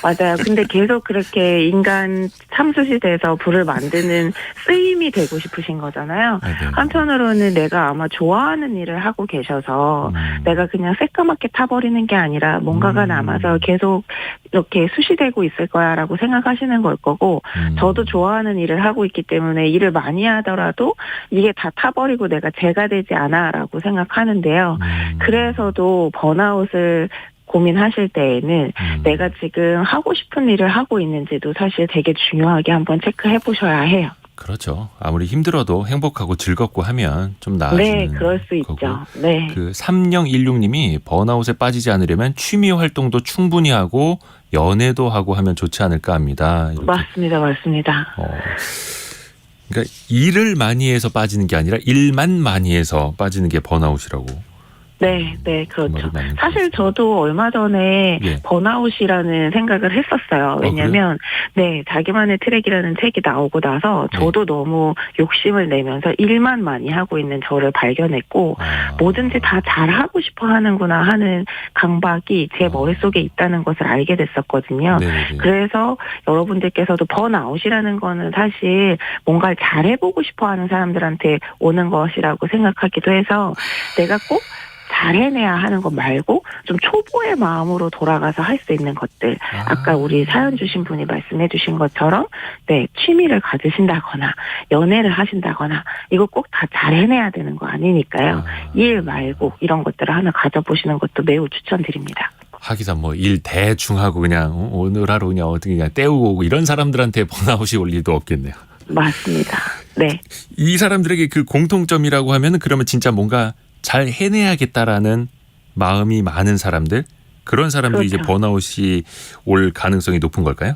맞아요. 근데 계속 그렇게 인간 참수시 돼서 불을 만드는 쓰임이 되고 싶으신 거잖아요. 한편으로는 내가 아마 좋아하는 일을 하고 계셔서 내가 그냥 새까맣게 타버리는 게 아니라 뭔가가 남아서 계속 이렇게 수시되고 있을 거야라고 생각하시는 걸 거고 저도 좋아하는 일을 하고 있기 때문에 일을 많이 하더라도 이게 다 타버리고 내가 죄가 되지 않아라고 생각하는데요. 그래서도 번아웃을 고민하실 때에는 내가 지금 하고 싶은 일을 하고 있는지도 사실 되게 중요하게 한번 체크해 보셔야 해요. 그렇죠. 아무리 힘들어도 행복하고 즐겁고 하면 좀 나아지는 네, 그럴 수 거고. 있죠. 네. 그 3016님이 번아웃에 빠지지 않으려면 취미 활동도 충분히 하고 연애도 하고 하면 좋지 않을까 합니다. 이렇게. 맞습니다. 그러니까 일을 많이 해서 빠지는 게 아니라 일만 많이 해서 빠지는 게 번아웃이라고. 네, 그렇죠. 그 말이 맞는 것 사실 저도 얼마 전에 예. 번아웃이라는 생각을 했었어요. 왜냐하면 자기만의 트랙이라는 책이 나오고 나서 저도 너무 욕심을 내면서 일만 많이 하고 있는 저를 발견했고 뭐든지 다 잘하고 싶어 하는구나 하는 강박이 제 머릿속에 있다는 것을 알게 됐었거든요. 네네. 그래서 여러분들께서도 번아웃이라는 거는 사실 뭔가를 잘해보고 싶어 하는 사람들한테 오는 것이라고 생각하기도 해서 내가 꼭 잘 해내야 하는 것 말고 좀 초보의 마음으로 돌아가서 할 수 있는 것들. 아까 우리 사연 주신 분이 말씀해 주신 것처럼 취미를 가지신다거나 연애를 하신다거나 이거 꼭 다 잘 해내야 되는 거 아니니까요. 일 말고 이런 것들을 하나 가져보시는 것도 매우 추천드립니다. 하기사 뭐 일 대충 하고 그냥 오늘 하루 그냥 어떻게 그냥 때우고 오고 이런 사람들한테 번아웃이 올 일도 없겠네요. 맞습니다. 네. 이 사람들에게 그 공통점이라고 하면은 그러면 진짜 뭔가 잘 해내야겠다라는 마음이 많은 사람들, 그런 사람들이 이제 그렇죠. 번아웃이 올 가능성이 높은 걸까요?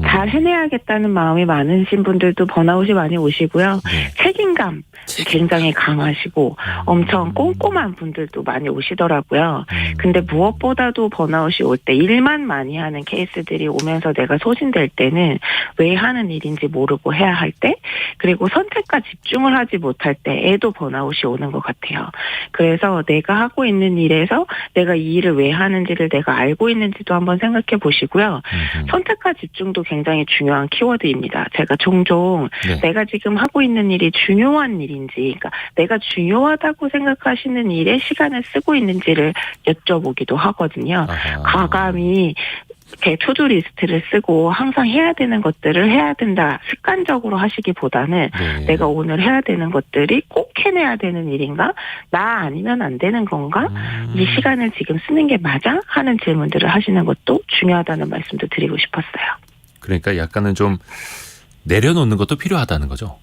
잘 해내야겠다는 마음이 많으신 분들도 번아웃이 많이 오시고요. 네. 책임감 굉장히 강하시고 엄청 꼼꼼한 분들도 많이 오시더라고요. 근데 무엇보다도 번아웃이 올 때 일만 많이 하는 케이스들이 오면서 내가 소진될 때는 왜 하는 일인지 모르고 해야 할 때, 그리고 선택과 집중을 하지 못할 때에도 번아웃이 오는 것 같아요. 그래서 내가 하고 있는 일에서 내가 이 일을 왜 하는지를 내가 알고 있는지도 한번 생각해 보시고요. 선택과 집중도 굉장히 중요한 키워드입니다. 제가 종종 내가 지금 하고 있는 일이 중요한 일인지, 그러니까 내가 중요하다고 생각하시는 일에 시간을 쓰고 있는지를 여쭤보기도 하거든요. 과감히 이렇게 투두 리스트를 쓰고 항상 해야 되는 것들을 해야 된다 습관적으로 하시기보다는 내가 오늘 해야 되는 것들이 꼭 해내야 되는 일인가? 나 아니면 안 되는 건가? 이 시간을 지금 쓰는 게 맞아? 하는 질문들을 하시는 것도 중요하다는 말씀도 드리고 싶었어요. 그러니까 약간은 좀 내려놓는 것도 필요하다는 거죠.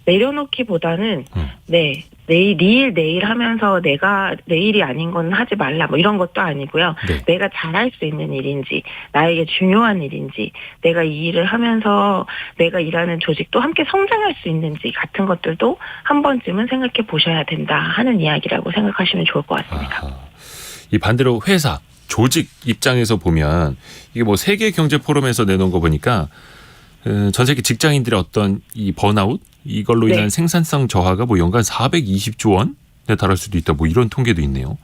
내려놓기보다는 내일 하면서 내가 내일이 아닌 건 하지 말라 뭐 이런 것도 아니고요. 내가 잘할 수 있는 일인지, 나에게 중요한 일인지, 내가 이 일을 하면서 내가 일하는 조직도 함께 성장할 수 있는지 같은 것들도 한 번쯤은 생각해 보셔야 된다 하는 이야기라고 생각하시면 좋을 것 같습니다. 이 반대로 회사, 조직 입장에서 보면 이게 뭐 세계 경제 포럼에서 내놓은 거 보니까 전 세계 직장인들의 어떤 이 번아웃 이걸로 인한 네. 생산성 저하가 뭐 연간 420조 원에 달할 수도 있다. 뭐 이런 통계도 있네요.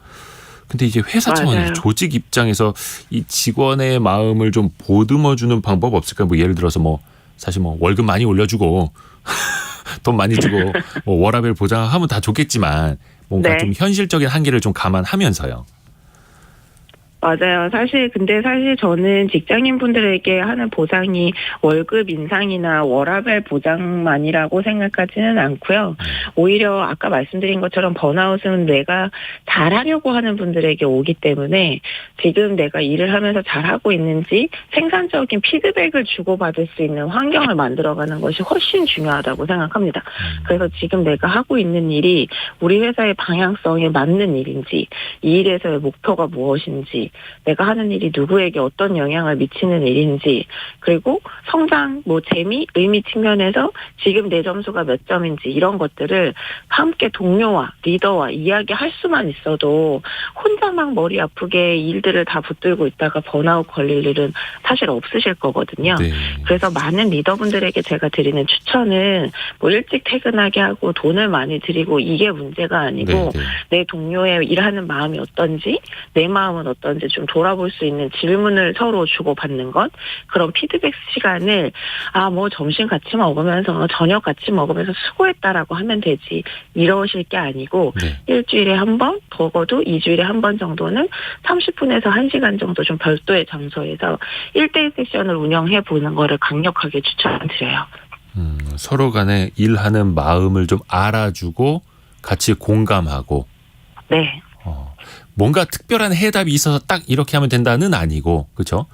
근데 이제 회사 차원에서 맞아요. 조직 입장에서 이 직원의 마음을 좀 보듬어주는 방법 없을까? 뭐 예를 들어서 뭐 사실 뭐 월급 많이 올려주고 돈 많이 주고 뭐 워라밸 보장하면 다 좋겠지만 뭔가 네. 좀 현실적인 한계를 좀 감안하면서요. 맞아요. 근데 사실 저는 직장인 분들에게 하는 보상이 월급 인상이나 워라밸 보장만이라고 생각하지는 않고요. 오히려 아까 말씀드린 것처럼 번아웃은 내가 잘하려고 하는 분들에게 오기 때문에 지금 내가 일을 하면서 잘하고 있는지 생산적인 피드백을 주고받을 수 있는 환경을 만들어가는 것이 훨씬 중요하다고 생각합니다. 그래서 지금 내가 하고 있는 일이 우리 회사의 방향성에 맞는 일인지, 이 일에서의 목표가 무엇인지, 내가 하는 일이 누구에게 어떤 영향을 미치는 일인지, 그리고 성장, 재미, 의미 측면에서 지금 내 점수가 몇 점인지 이런 것들을 함께 동료와 리더와 이야기할 수만 있어도 혼자 막 머리 아프게 일들을 다 붙들고 있다가 번아웃 걸릴 일은 사실 없으실 거거든요. 네. 그래서 많은 리더분들에게 제가 드리는 추천은 일찍 퇴근하게 하고 돈을 많이 드리고 이게 문제가 아니고 네, 네. 내 동료의 일하는 마음이 어떤지, 내 마음은 어떤지 좀 돌아볼 수 있는 질문을 서로 주고받는 것, 그런 피드백 시간을 점심 같이 먹으면서 저녁 같이 먹으면서 수고했다라고 하면 되지 이러실 게 아니고 네. 일주일에 한 번, 적어도 2주일에 한 번 정도는 30분에서 1시간 정도 좀 별도의 장소에서 1대1 세션을 운영해 보는 거를 강력하게 추천드려요. 서로 간에 일하는 마음을 좀 알아주고 같이 공감하고 네. 뭔가 특별한 해답이 있어서 딱 이렇게 하면 된다는 아니고 그렇죠?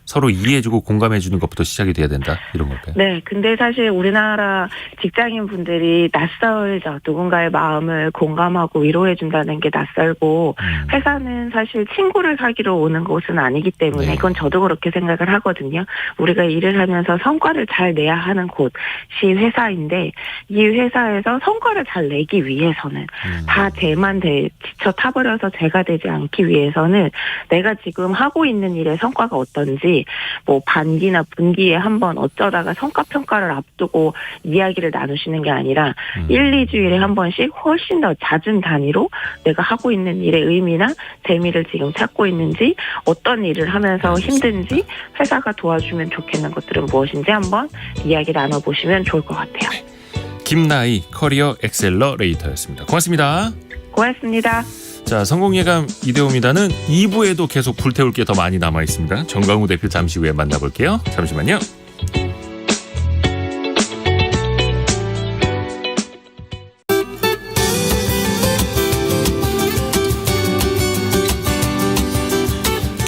서로 이해해주고 공감해주는 것부터 시작이 돼야 된다 이런 걸까요? 네, 근데 사실 우리나라 직장인 분들이 낯설죠. 누군가의 마음을 공감하고 위로해준다는 게 낯설고 회사는 사실 친구를 사귀러 오는 곳은 아니기 때문에 네. 그건 저도 그렇게 생각을 하거든요. 우리가 일을 하면서 성과를 잘 내야 하는 곳이 회사인데 이 회사에서 성과를 잘 내기 위해서는 다 제만 지쳐 타버려서 제가 되지 않기 위해서는 내가 지금 하고 있는 일의 성과가 어떤지 반기나 분기에 한번 어쩌다가 성과평가를 앞두고 이야기를 나누시는 게 아니라 1, 2주일에 한 번씩 훨씬 더 잦은 단위로 내가 하고 있는 일의 의미나 재미를 지금 찾고 있는지, 어떤 일을 하면서 힘든지, 회사가 도와주면 좋겠는 것들은 무엇인지 한번 이야기 나눠보시면 좋을 것 같아요. 김나희 커리어 엑셀러레이터였습니다. 고맙습니다. 고맙습니다. 자, 성공예감 이대호입니다는 2부에도 계속 불태울 게 더 많이 남아 있습니다. 정강우 대표 잠시 후에 만나볼게요. 잠시만요.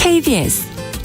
KBS